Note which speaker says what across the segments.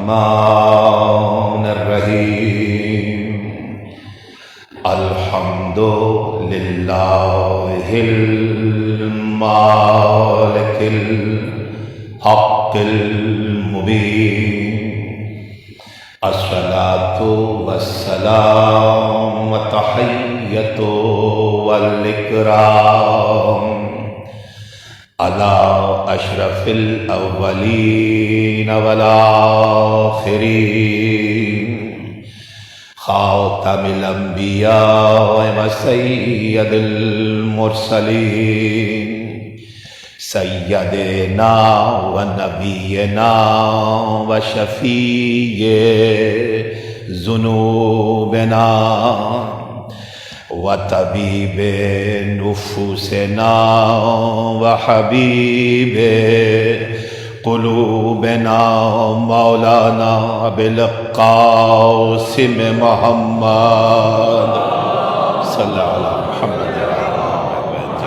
Speaker 1: الرحمن الرحیم الحمد للہ المالک الحق المبین الصلاۃ والسلام والتحیۃ والاکرام علی اشرف الاولین والآخرین خاتم الانبیاء و سید المرسلین سیدنا و نبینا و شفیع ذنوبنا و طبیب نفوسنا و حبیب قلوبنا مولانا بالقاسم محمد صلی اللہ علیہ محمد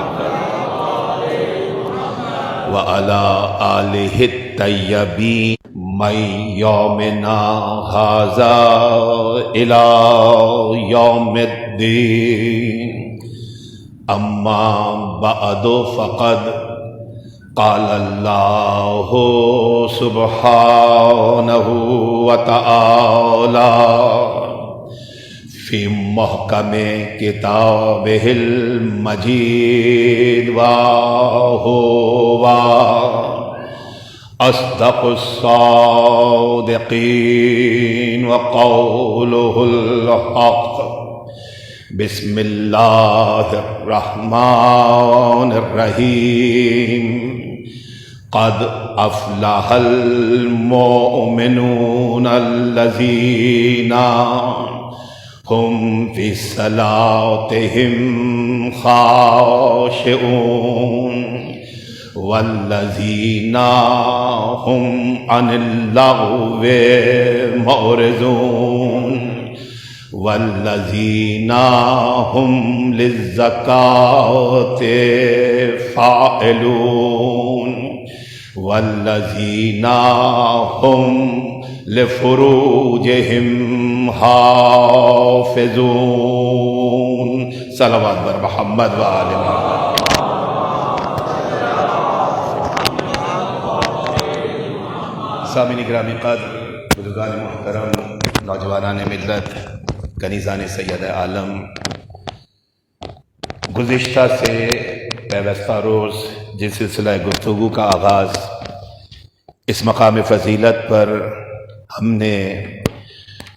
Speaker 1: وعلى آلہ الطیبین من یومنا ھذا الی یوم الدین اما بعد فقد قال اللہ سبحانہ وتعالی فی محکم کتابہ المجید وہو اصدق الصادقین وقولہ الحق بسم اللہ الرحمن الرحیم قد افلح المؤمنون الذین هم فی صلاتهم خاشعون والذین هم عن اللغو معرضون والذین هم للزکاة فاعلون والذین هم لفروجهم حافظون صلوات بر محمد و آل محمد۔ سامعین گرامی قدر، بزرگان محترم، نوجوانان ملت، کنیزان سید عالم، گزشتہ سے پیوستہ روز جس سلسلہ گفتگو کا آغاز اس مقام فضیلت پر ہم نے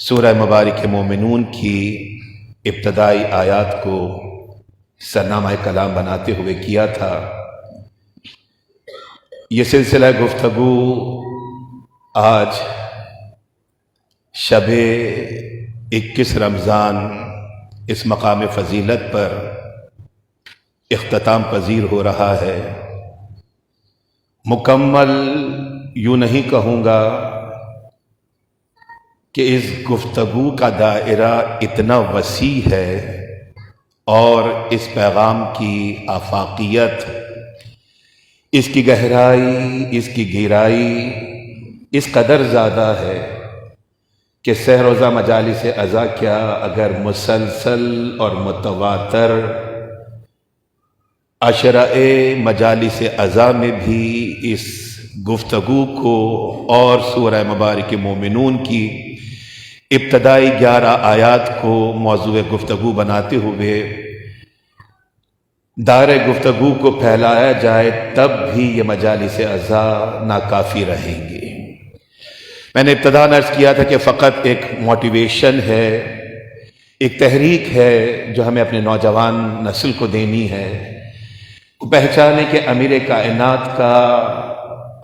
Speaker 1: سورہ مبارک مومنون کی ابتدائی آیات کو سرنامہ کلام بناتے ہوئے کیا تھا، یہ سلسلہ گفتگو آج شب 21 رمضان اس مقام فضیلت پر اختتام پذیر ہو رہا ہے۔ مکمل یوں نہیں کہوں گا کہ اس گفتگو کا دائرہ اتنا وسیع ہے اور اس پیغام کی آفاقیت، اس کی گہرائی، اس کی گہرائی اس قدر زیادہ ہے کہ سہ روزہ مجالس عزا کیا اگر مسلسل اور متواتر عشرہ مجالس عزا میں بھی اس گفتگو کو اور سورہ مبارک مومنون کی ابتدائی 11 آیات کو موضوع گفتگو بناتے ہوئے دائرہ گفتگو کو پھیلایا جائے تب بھی یہ مجالس عزا ناکافی رہیں گے۔ میں نے ابتدا عرض کیا تھا کہ فقط ایک موٹیویشن ہے، ایک تحریک ہے جو ہمیں اپنے نوجوان نسل کو دینی ہے، پہچانے کہ امیر کائنات کا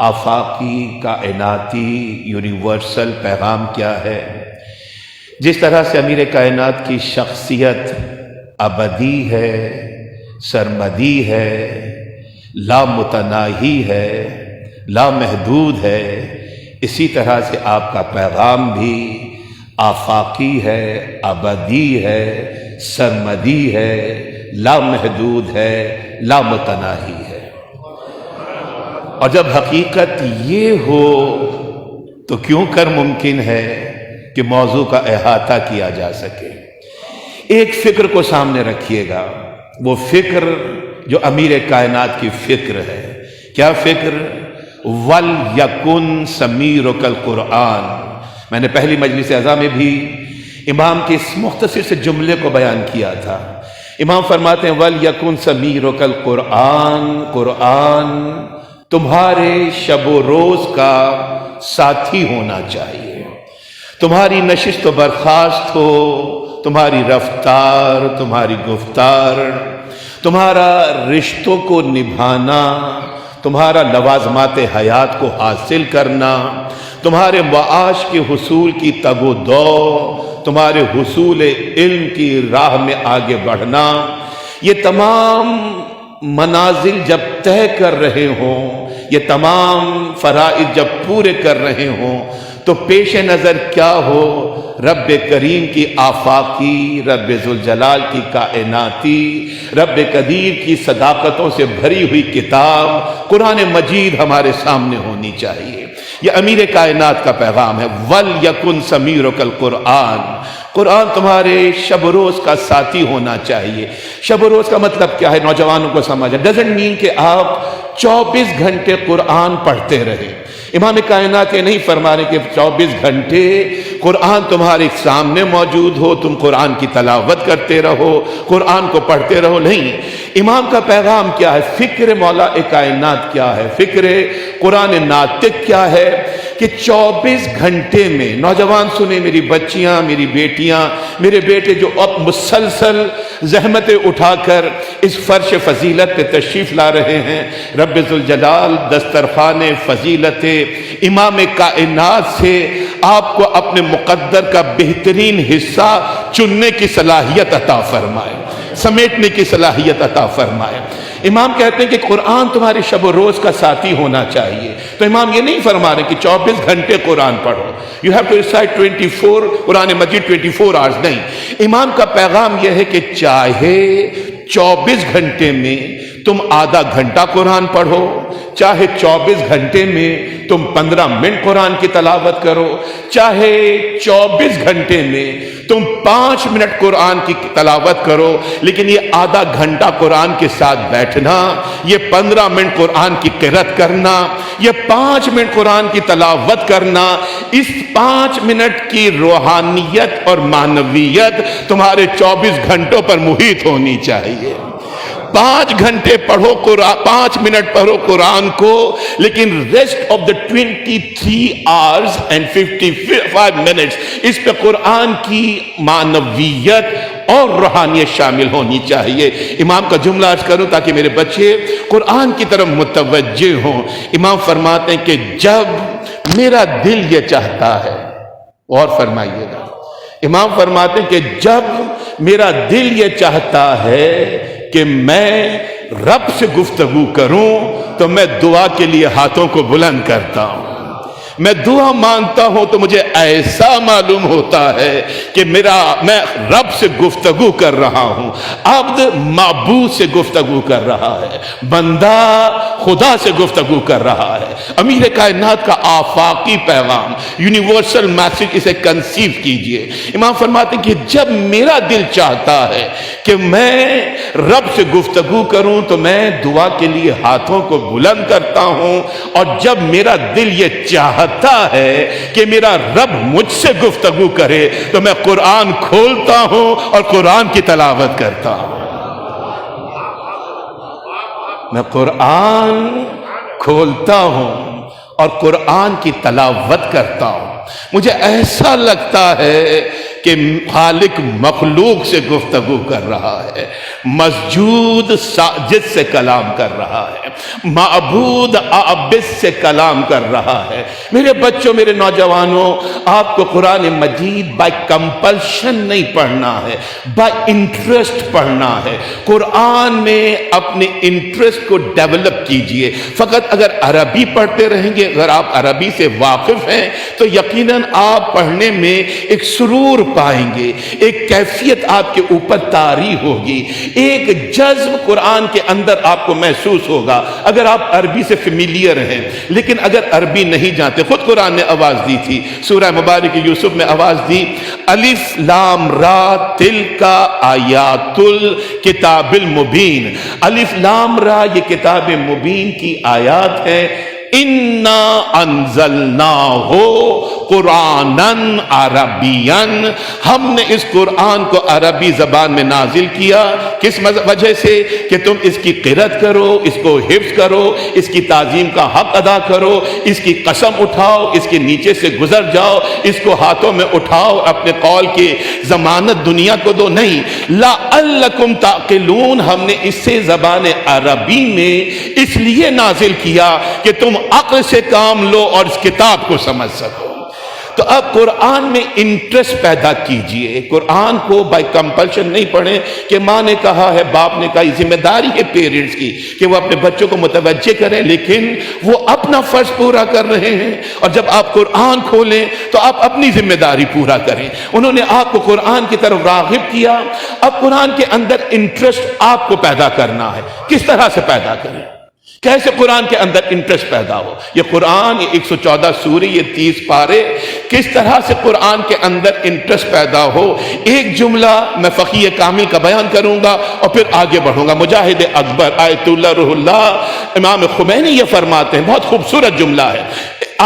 Speaker 1: آفاقی، کائناتی، یونیورسل پیغام کیا ہے۔ جس طرح سے امیر کائنات کی شخصیت ابدی ہے، سرمدی ہے، لامتناہی ہے، لامحدود ہے، اسی طرح سے آپ کا پیغام بھی آفاقی ہے، ابدی ہے، سرمدی ہے، لامحدود ہے، لامتناہی ہے۔ اور جب حقیقت یہ ہو تو کیوں کر ممکن ہے کہ موضوع کا احاطہ کیا جا سکے۔ ایک فکر کو سامنے رکھیے گا، وہ فکر جو امیر کائنات کی فکر ہے۔ کیا فکر؟ وَلْيَكُنْ سَمِيرُكَ الْقُرْآنِ۔ میں نے پہلی مجلس اعظم میں بھی امام کے اس مختصر سے جملے کو بیان کیا تھا۔ امام فرماتے ہیں وَلْيَكُنْ سَمِيرُكَ الْقُرْآنِ، قرآن تمہارے شب و روز کا ساتھی ہونا چاہیے، تمہاری نشست و برخاست ہو، تمہاری رفتار، تمہاری گفتار، تمہارا رشتوں کو نبھانا، تمہارا لوازمات حیات کو حاصل کرنا، تمہارے معاش کے حصول کی تگ و دو، تمہارے حصول علم کی راہ میں آگے بڑھنا، یہ تمام منازل جب طے کر رہے ہوں، یہ تمام فرائض جب پورے کر رہے ہوں، تو پیش نظر کیا ہو؟ رب کریم کی آفاقی، رب ذوالجلال کی کائناتی، رب قدیر کی صداقتوں سے بھری ہوئی کتاب قرآن مجید ہمارے سامنے ہونی چاہیے۔ یہ امیر کائنات کا پیغام ہے، وَلْيَكُنْ سَمِيرُكَ الْقُرْآنِ، قرآن تمہارے شب و روز کا ساتھی ہونا چاہیے۔ شب و روز کا مطلب کیا ہے؟ نوجوانوں کو سمجھیں، ڈزنٹ مین کہ آپ 24 گھنٹے قرآن پڑھتے رہے۔ امام کائنات یہ نہیں فرما رہے کہ 24 گھنٹے قرآن تمہارے سامنے موجود ہو، تم قرآن کی تلاوت کرتے رہو، قرآن کو پڑھتے رہو، نہیں۔ امام کا پیغام کیا ہے؟ فکر مولا کائنات کیا ہے؟ فکر قرآن ناطق کیا ہے؟ کہ 24 گھنٹے میں، نوجوان سنیں، میری بچیاں، میری بیٹیاں، میرے بیٹے جو اب مسلسل زحمتیں اٹھا کر اس فرش فضیلت پہ تشریف لا رہے ہیں، رب ذوالجلال دسترخوان فضیلت امام کائنات سے آپ کو اپنے مقدر کا بہترین حصہ چننے کی صلاحیت عطا فرمائے، سمیٹنے کی صلاحیت عطا فرمائے۔ امام کہتے ہیں کہ قرآن تمہارے شب و روز کا ساتھی ہونا چاہیے۔ تو امام یہ نہیں فرما رہے کہ 24 گھنٹے قرآن پڑھو، you have to recite 24 Quran Majeed 24 hours، نہیں۔ امام کا پیغام یہ ہے کہ چاہے 24 گھنٹے میں تم آدھا گھنٹہ قرآن پڑھو، چاہے 24 گھنٹے میں تم 15 منٹ قرآن کی تلاوت کرو، چاہے 24 گھنٹے میں تم 5 منٹ قرآن کی تلاوت کرو، لیکن یہ آدھا گھنٹہ قرآن کے ساتھ بیٹھنا، یہ 15 منٹ قرآن کی قرأت کرنا، یہ 5 منٹ قرآن کی تلاوت کرنا، اس 5 منٹ کی روحانیت اور معنویت تمہارے 24 گھنٹوں پر محیط ہونی چاہیے۔ 5 گھنٹے پڑھو قرآن، 5 منٹ پڑھو قرآن کو، لیکن rest of the 23 hours and 55 minutes اس پہ قرآن کی معنویت اور روحانیت شامل ہونی چاہیے۔ امام کا جملہ عرض کروں تاکہ میرے بچے قرآن کی طرف متوجہ ہوں۔ امام فرماتے ہیں کہ جب میرا دل یہ چاہتا ہے، اور فرمائیے گا، امام فرماتے ہیں کہ جب میرا دل یہ چاہتا ہے کہ میں رب سے گفتگو کروں تو میں دعا کے لیے ہاتھوں کو بلند کرتا ہوں، میں دعا مانگتا ہوں تو مجھے ایسا معلوم ہوتا ہے کہ میں رب سے گفتگو کر رہا ہوں، عبد معبود سے گفتگو کر رہا ہے، بندہ خدا سے گفتگو کر رہا ہے۔ امیر کائنات کا آفاقی پیغام، یونیورسل میسج، اسے کنسیو کیجئے۔ امام فرماتے ہیں کہ جب میرا دل چاہتا ہے کہ میں رب سے گفتگو کروں تو میں دعا کے لیے ہاتھوں کو بلند کرتا ہوں، اور جب میرا دل یہ چاہتا ہے کہ میرا رب مجھ سے گفتگو کرے تو میں قرآن کھولتا ہوں اور قرآن کی تلاوت کرتا ہوں۔ میں قرآن کھولتا ہوں اور قرآن کی تلاوت کرتا ہوں۔ مجھے ایسا لگتا ہے کہ خالق مخلوق سے گفتگو کر رہا ہے، مسجود ساجد سے کلام کر رہا ہے، معبود عابد سے کلام کر رہا ہے۔ میرے بچوں، میرے نوجوانوں، آپ کو قرآن مجید بائی کمپلشن نہیں پڑھنا ہے، بائی انٹرسٹ پڑھنا ہے۔ قرآن میں اپنے انٹرسٹ کو ڈیولپ کیجئے۔ فقط اگر عربی پڑھتے رہیں گے، اگر آپ عربی سے واقف ہیں تو یقیناً آپ پڑھنے میں ایک سرور پائیں گے، ایک کیفیت آپ کے اوپر طاری ہوگی، ایک جذب قرآن کے اندر آپ کو محسوس ہوگا۔ اگر آپ عربی سے فیملیئر ہیں لیکن اگر عربی نہیں جانتے، خود قرآن نے آواز دی تھی، سورہ مبارک یوسف میں آواز دی، الف لام را تلک آیات الکتاب المبین، الف لام را یہ کتاب مبین کی آیات ہے، انا انزلناہ قرآنا عربیا، ہم نے اس قرآن کو عربی زبان میں نازل کیا، کس وجہ سے کہ تم اس کی قرأت کرو، اس کو حفظ کرو، اس کی تعظیم کا حق ادا کرو، اس کی قسم اٹھاؤ، اس کے نیچے سے گزر جاؤ، اس کو ہاتھوں میں اٹھاؤ، اپنے قول کی ضمانت دنیا کو دو، نہیں، لعلکم تعقلون، ہم نے اس سے زبان عربی میں اس لیے نازل کیا کہ تم عقل سے کام لو اور اس کتاب کو سمجھ سکو۔ تو اب قرآن میں انٹرسٹ پیدا کیجئے، قرآن کو بائی کمپلشن نہیں پڑھیں کہ ماں نے کہا ہے، باپ نے کہا، یہ ذمہ داری ہے پیرنٹس کی کہ وہ اپنے بچوں کو متوجہ کریں، لیکن وہ اپنا فرض پورا کر رہے ہیں، اور جب آپ قرآن کھولیں تو آپ اپنی ذمہ داری پورا کریں۔ انہوں نے آپ کو قرآن کی طرف راغب کیا، اب قرآن کے اندر انٹرسٹ آپ کو پیدا کرنا ہے، کس طرح سے پیدا کریں، کیسے قرآن کے اندر انٹرسٹ پیدا ہو؟ یہ قرآن، یہ 114 سورے، یہ 30 پارے، کس طرح سے قرآن کے اندر انٹرسٹ پیدا ہو؟ ایک جملہ میں فقیہ کامل کا بیان کروں گا اور پھر آگے بڑھوں گا۔ مجاہد اکبر آیت اللہ روح اللہ امام خمینی یہ فرماتے ہیں، بہت خوبصورت جملہ ہے،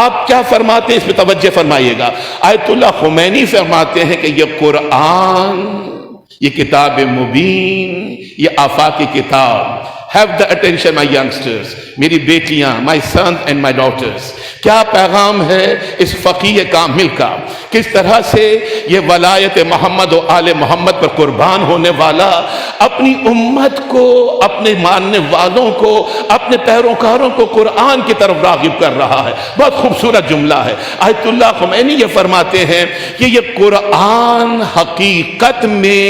Speaker 1: آپ کیا فرماتے ہیں اس پہ توجہ فرمائیے گا۔ آیت اللہ خمینی فرماتے ہیں کہ یہ قرآن، یہ کتاب مبین، یہ آفاقی کتاب، have the attention my youngsters، میری بیٹیاں، my sons and my daughters، کیا پیغام ہے اس فقیہ کامل کا، کس طرح سے یہ ولایت محمد و آل محمد پر قربان ہونے والا اپنی امت کو، اپنے ماننے والوں کو، اپنے پیروکاروں کو قرآن کی طرف راغب کر رہا ہے۔ بہت خوبصورت جملہ ہے۔ آیت اللہ خمینی یہ فرماتے ہیں کہ یہ قرآن حقیقت میں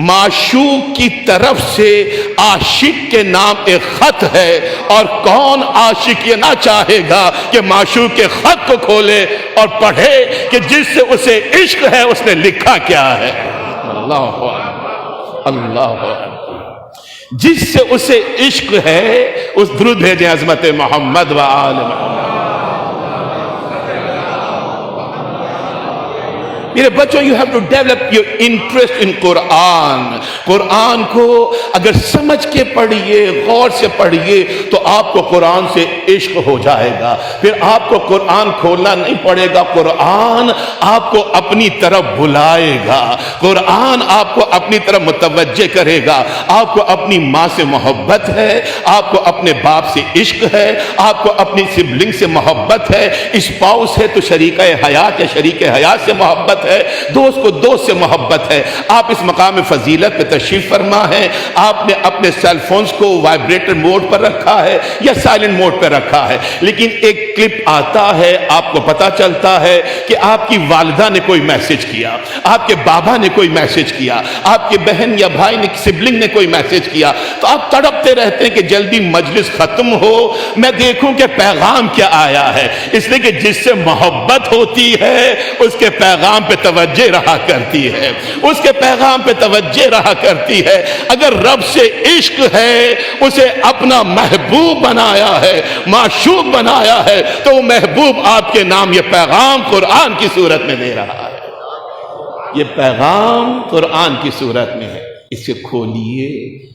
Speaker 1: معشوق کی طرف سے عاشق کے نام ایک خط ہے، اور کون عاشق یہ نہ چاہے گا کہ معشوق کے خط کو کھولے اور پڑھے کہ جس سے اسے عشق ہے اس نے لکھا کیا ہے۔ اللہ اللہ، جس سے اسے عشق ہے، اس درود بھیجیں عظمت محمد و آل محمد۔ میرے بچوں، you have to develop your interest in قرآن۔ قرآن کو اگر سمجھ کے پڑھیے، غور سے پڑھیے، تو آپ کو قرآن سے عشق ہو جائے گا، پھر آپ کو قرآن کھولنا نہیں پڑے گا، قرآن آپ کو اپنی طرف بلائے گا، قرآن آپ کو اپنی طرف متوجہ کرے گا۔ آپ کو اپنی ماں سے محبت ہے، آپ کو اپنے باپ سے عشق ہے، آپ کو اپنی سبلنگ سے محبت ہے، اسپاؤس ہے تو شریک حیات یا شریک حیات سے محبت ہے، دوست کو دوست سے محبت ہے۔ آپ اس مقام فضیلت پہ تشریف فرما ہے، آپ نے اپنے سیل فونز کو وائبریٹر موڈ پر رکھا ہے یا سائلنٹ موڈ پر رکھا ہے، لیکن ایک کلپ آتا ہے، آپ کو پتا چلتا ہے کہ آپ کی والدہ نے کوئی میسج کیا، آپ کے بابا نے کوئی میسج کیا، آپ کے بہن یا بھائی نے، سبلنگ نے کوئی میسج کیا، تو آپ تڑپتے رہتے ہیں کہ جلدی مجلس ختم ہو، میں دیکھوں کہ پیغام کیا آیا ہے، اس لیے کہ جس سے محبت ہوتی ہے اس کے پیغام پہ توجہ رہا کرتی ہے، اس کے پیغام پہ توجہ رہا کرتی ہے۔ اگر رب سے عشق ہے، اسے اپنا محبوب بنایا ہے، معشوق بنایا ہے، تو وہ محبوب آپ کے نام یہ پیغام قرآن کی صورت میں دے رہا ہے، یہ پیغام قرآن کی صورت میں ہے۔ اسے کھولیے،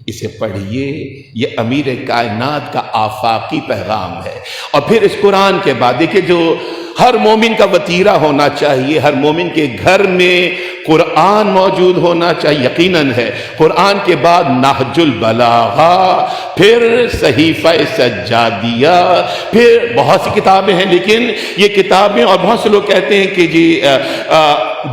Speaker 1: اسے پڑھیے، یہ امیر کائنات کا آفاقی پیغام ہے۔ اور پھر اس قرآن کے بعد دیکھیں، جو ہر مومن کا وطیرہ ہونا چاہیے، ہر مومن کے گھر میں قرآن موجود ہونا چاہیے، یقیناً ہے۔ قرآن کے بعد نہج البلاغہ، پھر صحیفہ سجادیہ، پھر بہت سی کتابیں ہیں، لیکن یہ کتابیں، اور بہت سے لوگ کہتے ہیں کہ جی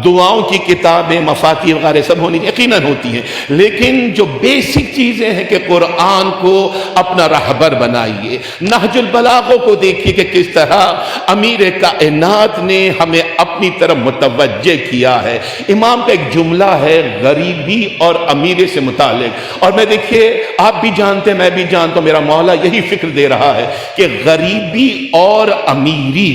Speaker 1: دعاؤں کی کتابیں، مفاتیح وغیرہ سب ہونی یقیناً ہوتی ہیں، لیکن جو بیسک چیزیں ہیں کہ قرآن کو اپنا رہبر بنائیے۔ نہج البلاغہ کو دیکھیے کہ کس طرح امیر کائنات نے ہمیں اپنی طرف متوجہ کیا ہے۔ امام کا ایک جملہ ہے غریبی اور امیری سے متعلق، اور میں دیکھیے آپ بھی جانتے ہیں، میں بھی جانتا ہوں، میرا مولا یہی فکر دے رہا ہے کہ غریبی اور امیری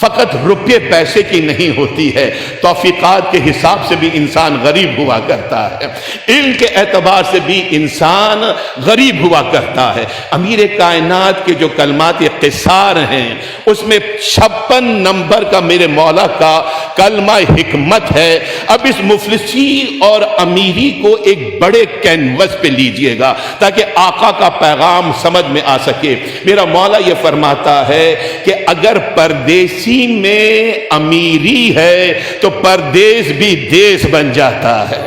Speaker 1: فقط روپے پیسے کی نہیں ہوتی ہے، توفیقات کے حساب سے بھی انسان غریب ہوا کرتا ہے، علم کے اعتبار سے بھی انسان غریب ہوا کرتا ہے۔ امیر کائنات کے جو کلمات قصار ہیں اس میں 56 نمبر کا میرے مولا کا کلمہ حکمت ہے۔ اب اس مفلسی اور امیری کو ایک بڑے کینوس پہ لیجئے گا تاکہ آقا کا پیغام سمجھ میں آ سکے۔ میرا مولا یہ فرماتا ہے کہ اگر پردیسی میں امیری ہے تو پردیس بھی دیس بن جاتا ہے،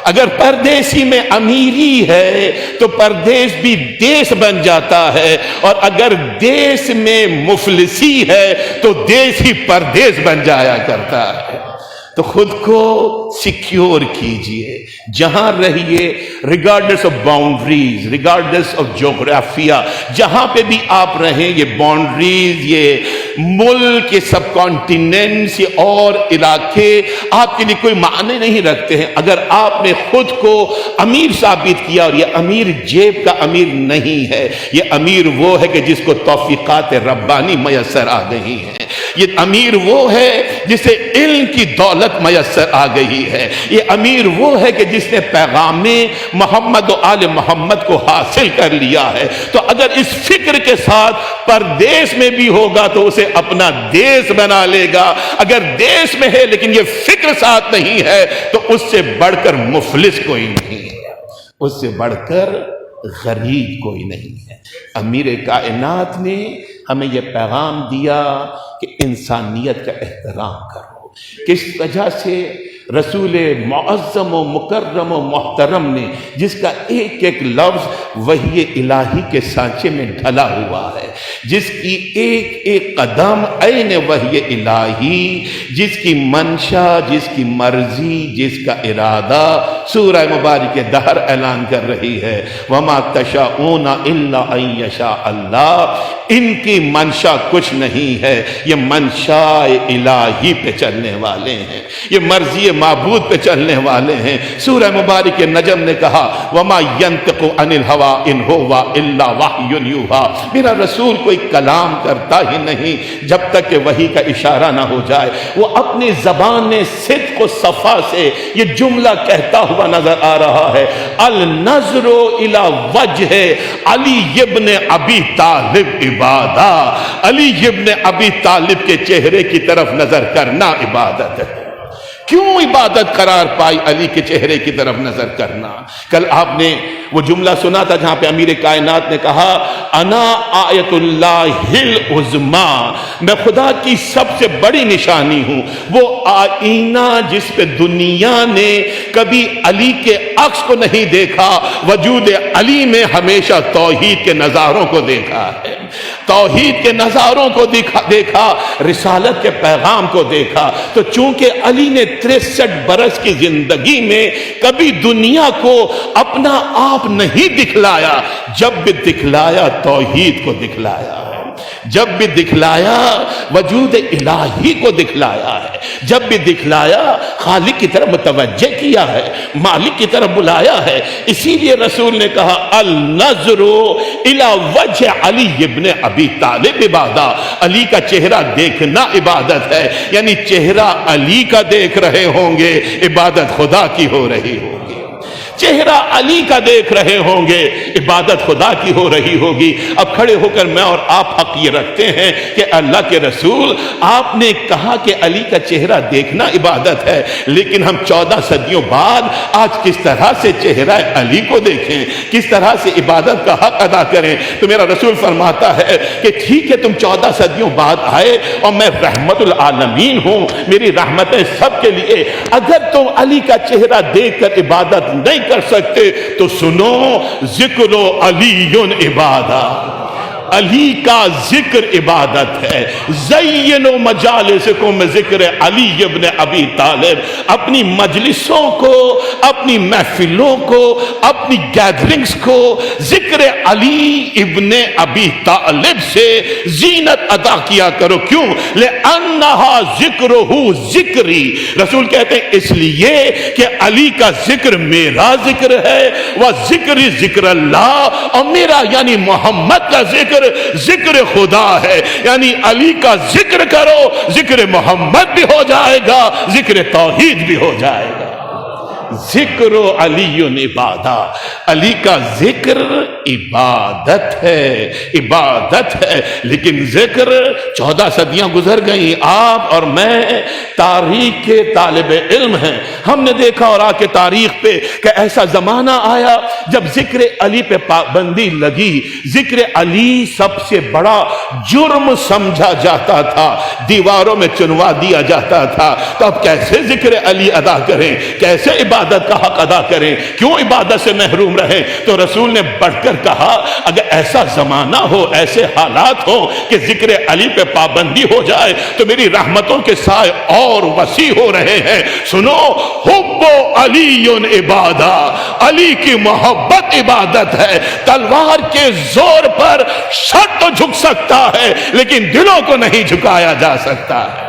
Speaker 1: اگر پردیسی میں امیری ہے تو پردیس بھی دیس بن جاتا ہے، اور اگر دیس میں مفلسی ہے تو دیس ہی پردیس بن جایا کرتا ہے۔ تو خود کو سیکیور کیجئے، جہاں رہیے، regardless of boundaries, regardless of جغرافیہ، جہاں پہ بھی آپ رہیں، یہ باؤنڈریز، یہ ملک، یہ سب کانٹیننٹس، یہ اور علاقے آپ کے لیے کوئی معنی نہیں رکھتے ہیں۔ اگر آپ نے خود کو امیر ثابت کیا، اور یہ امیر جیب کا امیر نہیں ہے، یہ امیر وہ ہے کہ جس کو توفیقات ربانی میسر آ گئی ہیں، یہ امیر وہ ہے جسے علم کی دولت میسر آ گئی ہے، یہ امیر وہ ہے کہ جس نے پیغام محمد و آل محمد کو حاصل کر لیا ہے۔ تو اگر اس فکر کے ساتھ پردیس میں بھی ہوگا تو اسے اپنا دیس بنا لے گا، اگر دیس میں ہے لیکن یہ فکر ساتھ نہیں ہے تو اس سے بڑھ کر مفلس کوئی نہیں ہے، اس سے بڑھ کر غریب کوئی نہیں ہے۔ امیر کائنات نے ہمیں یہ پیغام دیا کہ انسانیت کا احترام کرو۔ کس وجہ سے؟ رسول معظم و مکرم و محترم نے، جس کا ایک ایک لفظ وحی الہی کے سانچے میں ڈھلا ہوا ہے، جس کی ایک ایک قدم عین وحی الہی، جس کی منشا، جس کی مرضی، جس کا ارادہ سورہ مبارک دہر اعلان کر رہی ہے، وما تشاءون الا ان یشاء اللہ۔ ان کی منشا کچھ نہیں ہے، یہ منشا الہی پہ چلنے والے ہیں، یہ مرضی معبود پہ چلنے والے ہیں۔ سورہ مبارک نجم نے کہا وما ينطق عن الهوى ان هو الا وحی یوحى، میرا رسول کوئی کلام کرتا ہی نہیں جب تک کہ وحی کا اشارہ نہ ہو جائے۔ وہ اپنی زبان صدق و صفا سے یہ جملہ کہتا ہوا نظر آ رہا ہے، النظر الى وجہ علی ابن ابی طالب عبادہ، علی ابن ابی طالب کے چہرے کی طرف نظر کرنا عبادت ہے۔ کیوں عبادت قرار پائی علی کے چہرے کی طرف نظر کرنا؟ کل آپ نے وہ جملہ سنا تھا جہاں پہ امیر کائنات نے کہا انا آیت اللہ العظمی، میں خدا کی سب سے بڑی نشانی ہوں، وہ آئینہ جس پہ دنیا نے کبھی علی کے عکس کو نہیں دیکھا، وجود علی میں ہمیشہ توحید کے نظاروں کو دیکھا ہے، توحید کے نظاروں کو دیکھا، رسالت کے پیغام کو دیکھا۔ تو چونکہ علی نے 63 برس کی زندگی میں کبھی دنیا کو اپنا آپ نہیں دکھلایا، جب بھی دکھلایا توحید کو دکھلایا ہے، جب بھی دکھلایا وجود الہی کو دکھلایا ہے، جب بھی دکھلایا خالق کی طرف متوجہ کیا ہے، مالک کی طرف بلایا ہے۔ اسی لیے رسول نے کہا النظر الی وجہ علی ابن ابی طالب عبادہ، علی کا چہرہ دیکھنا عبادت ہے، یعنی چہرہ علی کا دیکھ رہے ہوں گے، عبادت خدا کی ہو رہی ہوگی۔ چہرہ علی کا دیکھ رہے ہوں گے، عبادت خدا کی ہو رہی ہوگی۔ اب کھڑے ہو کر میں اور آپ حق یہ رکھتے ہیں کہ اللہ کے رسول آپ نے کہا کہ علی کا چہرہ دیکھنا عبادت ہے، لیکن ہم 14 صدیوں بعد آج کس طرح سے چہرہ علی کو دیکھیں، کس طرح سے عبادت کا حق ادا کریں؟ تو میرا رسول فرماتا ہے کہ ٹھیک ہے تم 14 صدیوں بعد آئے اور میں رحمت العالمین ہوں، میری رحمتیں سب کے لیے، اگر تم علی کا چہرہ دیکھ کر عبادت نہیں کر سکتے تو سنو، ذکر علی عبادہ، علی کا ذکر عبادت ہے۔ زینوا مجالسکم ذکر علی ابن ابی طالب، اپنی مجلسوں کو، اپنی محفلوں کو، اپنی گیدرنگز کو ذکر علی ابن ابی طالب سے زینت عطا کیا کرو۔ کیوں؟ لأنہا ذکرہ ذکری، رسول کہتے ہیں اس لیے کہ علی کا ذکر میرا ذکر ہے، وہ ذکر ذکر اللہ، اور میرا یعنی محمد کا ذکر ذکر خدا ہے، یعنی علی کا ذکر کرو، ذکر محمد بھی ہو جائے گا، ذکر توحید بھی ہو جائے گا۔ ذکر علی عبادہ، علی کا ذکر عبادت ہے، عبادت ہے۔ لیکن ذکر 14 صدیاں گزر گئیں، آپ اور میں تاریخ کے طالب علم ہیں، ہم نے دیکھا اور آ کے تاریخ پہ کہ ایسا زمانہ آیا جب ذکر علی پہ پابندی لگی، ذکر علی سب سے بڑا جرم سمجھا جاتا تھا، دیواروں میں چنوا دیا جاتا تھا۔ تو اب کیسے ذکر علی ادا کریں، کیسے عبادت کا حق ادا کریں، کیوں عبادت سے محروم رہیں؟ تو رسول نے بڑھ کر کہا اگر ایسا زمانہ ہو، ایسے حالات ہو کہ ذکر علی پہ پابندی ہو جائے تو میری رحمتوں کے سائے اور وسیع ہو رہے ہیں۔ سنو، حب علی عبادہ، علی کی محبت عبادت ہے۔ تلوار کے زور پر سر تو جھک سکتا ہے لیکن دلوں کو نہیں جھکایا جا سکتا ہے۔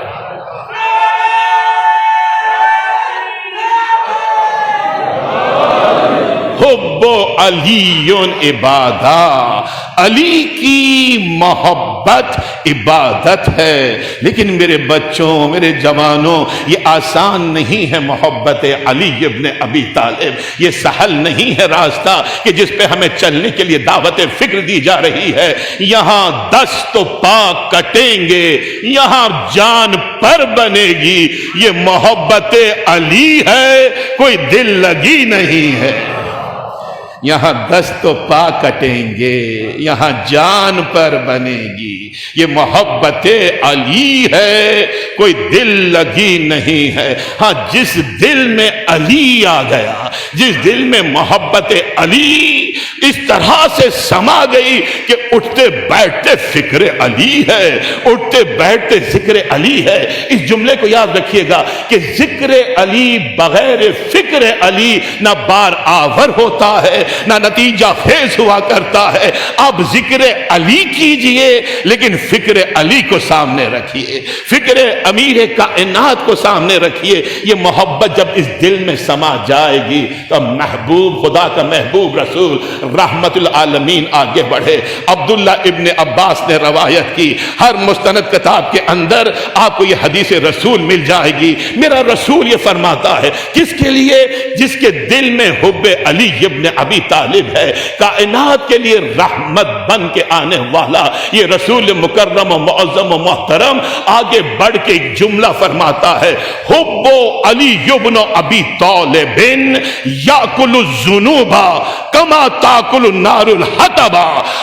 Speaker 1: حب علی عبادہ، علی کی محبت عبادت ہے۔ لیکن میرے بچوں، میرے جوانوں، یہ آسان نہیں ہے محبت علی ابن ابی طالب، یہ سہل نہیں ہے راستہ کہ جس پہ ہمیں چلنے کے لیے دعوت فکر دی جا رہی ہے۔ یہاں دست و پا کٹیں گے، یہاں جان پر بنے گی۔ یہ محبت علی ہے، کوئی دل لگی نہیں ہے۔ یہاں دست و پا کٹیں گے، یہاں جان پر بنے گی۔ یہ محبت علی ہے، کوئی دل لگی نہیں ہے۔ ہاں، جس دل میں علی آ گیا، جس دل میں محبت علی اس طرح سے سما گئی کہ اٹھتے بیٹھتے فکر علی ہے، اٹھتے بیٹھتے ذکر علی ہے۔ اس جملے کو یاد رکھیے گا کہ ذکر علی بغیر فکر علی نہ بار آور ہوتا ہے، نہ نتیجہ خیز ہوا کرتا ہے۔ اب ذکر علی کیجئے لیکن فکر علی کو سامنے رکھیے، فکر امیر کائنات کو سامنے رکھیے۔ یہ محبت جب اس دل میں سما جائے گی تو محبوب، خدا کا محبوب رسول رحمت العالمین آگے بڑھے۔ عبداللہ ابن عباس نے روایت کی، ہر مستند کتاب کے اندر آپ کو یہ حدیث رسول مل جائے گی۔ میرا رسول یہ فرماتا ہے، کس کے لیے؟ جس کے دل میں حب علی ابن ابی طالب ہے، کائنات کے لیے رحمت بن کے آنے والا یہ رسول مکرم و معظم و محترم آگے بڑھ کے ایک جملہ فرماتا ہے، حب علی ابن ابی طالب یاکل الذنوب کما تاکل النار الحطب۔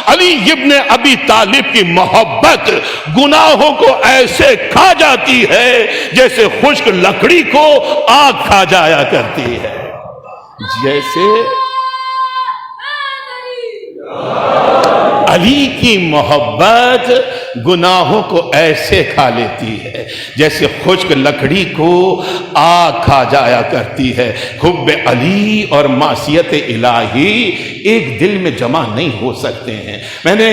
Speaker 1: علی ابن ابی طالب کی محبت گناہوں کو ایسے کھا جاتی ہے جیسے خشک لکڑی کو آگ کھا جایا کرتی ہے۔ جیسے علی کی محبت گناہوں کو ایسے کھا لیتی ہے جیسے خشک لکڑی کو آگ کھا جایا کرتی ہے۔ حب علی اور معصیت الہی ایک دل میں جمع نہیں ہو سکتے ہیں۔ میں نے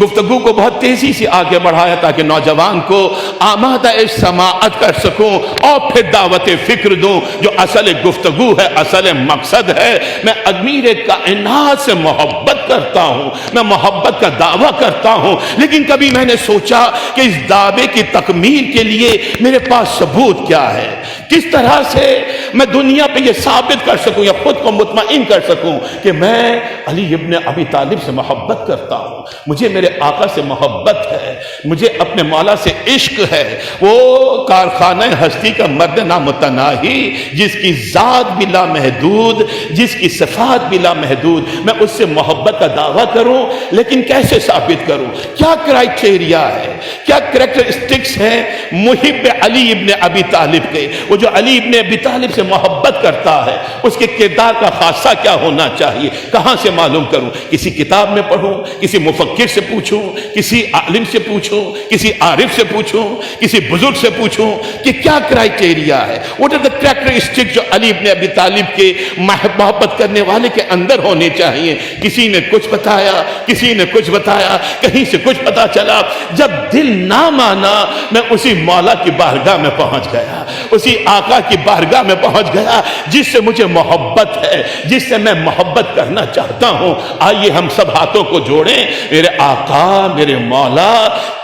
Speaker 1: گفتگو کو بہت تیزی سے آگے بڑھایا تاکہ نوجوان کو آمادہ سماعت کر سکوں اور پھر دعوت فکر دوں۔ جو اصل گفتگو ہے، اصل مقصد ہے، میں امیر کائنات سے محبت کرتا ہوں، میں محبت کا دعویٰ کرتا ہوں، لیکن کبھی میں نے سوچا کہ اس دعوے کی تکمیل کے لیے میرے پاس ثبوت کیا ہے، کس طرح سے میں دنیا پہ یہ ثابت کر سکوں یا خود کو مطمئن کر سکوں کہ میں علی ابن ابی طالب سے محبت کرتا ہوں، مجھے میرے آقا سے محبت ہے، مجھے اپنے مولا سے عشق ہے، وہ کارخانہ ہستی کا مرد نامتناہی جس کی ذات بھی لامحدود، جس کی صفات بھی لامحدود، میں اس سے محبت کا دعویٰ کروں، لیکن کیسے ثابت کروں؟ کیا کرائٹیریا ہے، کیا کریکٹرسٹکس ہیں محب علی ابن ابی طالب کے؟ وہ جو علی ابن ابی طالب سے محبت کرتا ہے اس کے کردار کا خاصہ کیا ہونا چاہیے؟ کہاں سے معلوم کروں؟ کسی کتاب میں پڑھوں، کسی مفکر سے پوچھوں، کسی عالم سے پوچھوں، کسی عارف سے پوچھوں، کسی بزرگ سے پوچھوں کہ کیا کرائٹیریا ہے؟ what are the characteristics جو علی ابن ابی طالب کے محبت کرنے والے کے اندر ہونے چاہیے؟ کسی نے کچھ بتایا، کسی نے کچھ بتایا، کہیں سے کچھ پتا چلا، جب دل نہ مانا میں اسی مولا کی بارگاہ میں پہنچ گیا، اسی آقا کی بارگاہ میں پہنچ گیا جس سے مجھے محبت ہے، جس سے میں محبت کرنا چاہتا ہوں۔ آئیے ہم سب ہاتھوں کو جوڑیں، میرے آقا، میرے مولا،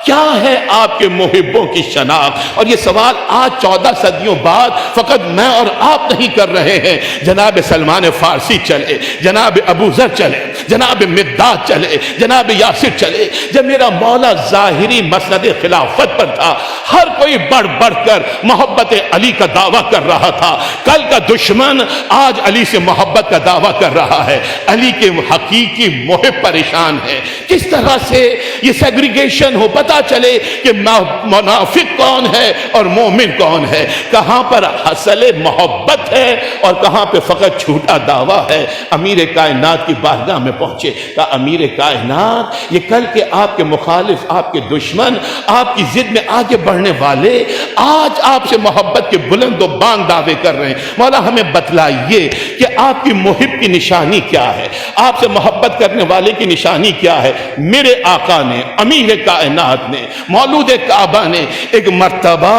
Speaker 1: کیا ہے آپ کے محبوں کی شناخت؟ اور یہ سوال آج 14 صدیوں بعد فقط میں اور آپ نہیں کر رہے ہیں۔ جناب سلمان فارسی چلے، جناب ابو ذر چلے، جناب مقداد چلے، جناب یاسر چلے، جب میرا مولا ظاہری مسند خلافت پر تھا، ہر کوئی بڑھ بڑھ کر محبت علی کا دعویٰ کر رہا تھا۔ کل کا دشمن آج علی سے محبت کا دعویٰ کر رہا ہے، علی کے حقیقی محب پریشان ہے۔ کس طرح سے یہ سیگریگیشن ہو، پتہ چلے کہ منافق کون ہے اور مومن کون ہے، کہاں پر اصل محبت ہے اور کہاں پہ فقط جھوٹا دعویٰ ہے۔ امیر کائنات کی بارگاہ میں پہنچے، کہا امیر کائنات، یہ کل کے آپ کے مخالف، آپ کے دشمن، آپ کی ضد میں آگے بڑھنے والے آج آپ سے محبت کے بلند و بانگ دعوے کر رہے ہیں۔ مولا ہمیں بتلائیے کہ آپ کی محب کی نشانی کیا ہے، آپ سے محبت کرنے والے کی نشانی کیا ہے۔ میرے آقا نے، امیر کائنات نے، مولود کعبہ نے ایک مرتبہ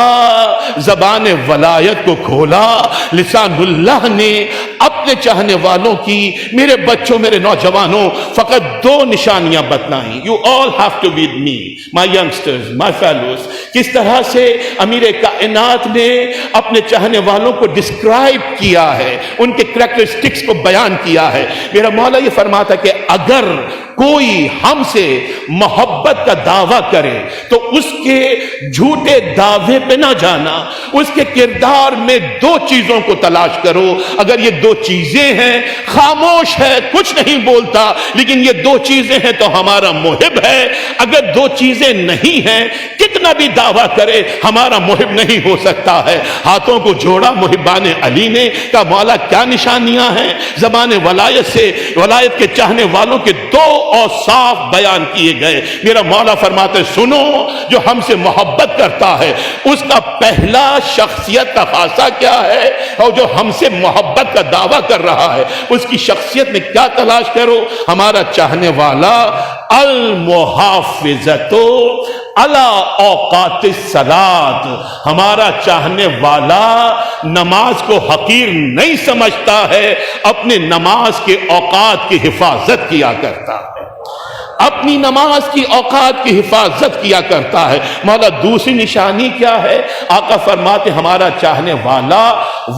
Speaker 1: زبان ولایت کو کھولا، لسان اللہ نے اپنے چاہنے والوں کی، میرے بچوں، میرے نوجوانوں، فقط 2 نشانیاں بتلائیں۔ You all have to be with me, my youngsters, my fellows۔ کس طرح سے امیر کائنات نے اپنے چاہنے والوں کو ڈسکرائب کیا ہے، ان کے کریکٹرسٹکس کو بیان کیا ہے۔ میرا مولا یہ فرماتا کہ اگر کوئی ہم سے محبت کا دعویٰ کرے تو اس کے جھوٹے دعوے پہ نہ جانا، اس کے کردار میں 2 چیزوں کو تلاش کرو۔ اگر یہ 2 چیزیں ہیں، خاموش ہے، کچھ نہیں بولتا، لیکن یہ 2 چیزیں ہیں تو ہمارا محب ہے۔ اگر 2 چیزیں نہیں ہیں، کتنا بھی دعویٰ کرے ہمارا محب نہیں ہو سکتا ہے۔ ہاتھوں کو جوڑا محبان علی نے، کہا مولا کیا نشانیاں ہیں؟ زبان ولایت سے، ولایت کے چاہنے والوں کے 2 اوصاف بیان کیے گئے۔ میرا مولا فرماتے سنو، جو ہم سے محبت کرتا ہے اس کا پہلا شخصیت کا خاصہ کیا ہے، اور جو ہم سے محبت کا دعویٰ کر رہا ہے اس کی شخصیت میں کیا تلاش کرو؟ ہمارا چاہنے والا المحافظۃ علی اوقات الصلاۃ، ہمارا چاہنے والا نماز کو حقیر نہیں سمجھتا ہے، اپنے نماز کے اوقات کی حفاظت کیا کرتا ہے، اپنی نماز کی اوقات کی حفاظت کیا کرتا ہے۔ مولا دوسری نشانی کیا ہے؟ آقا فرماتے ہمارا چاہنے والا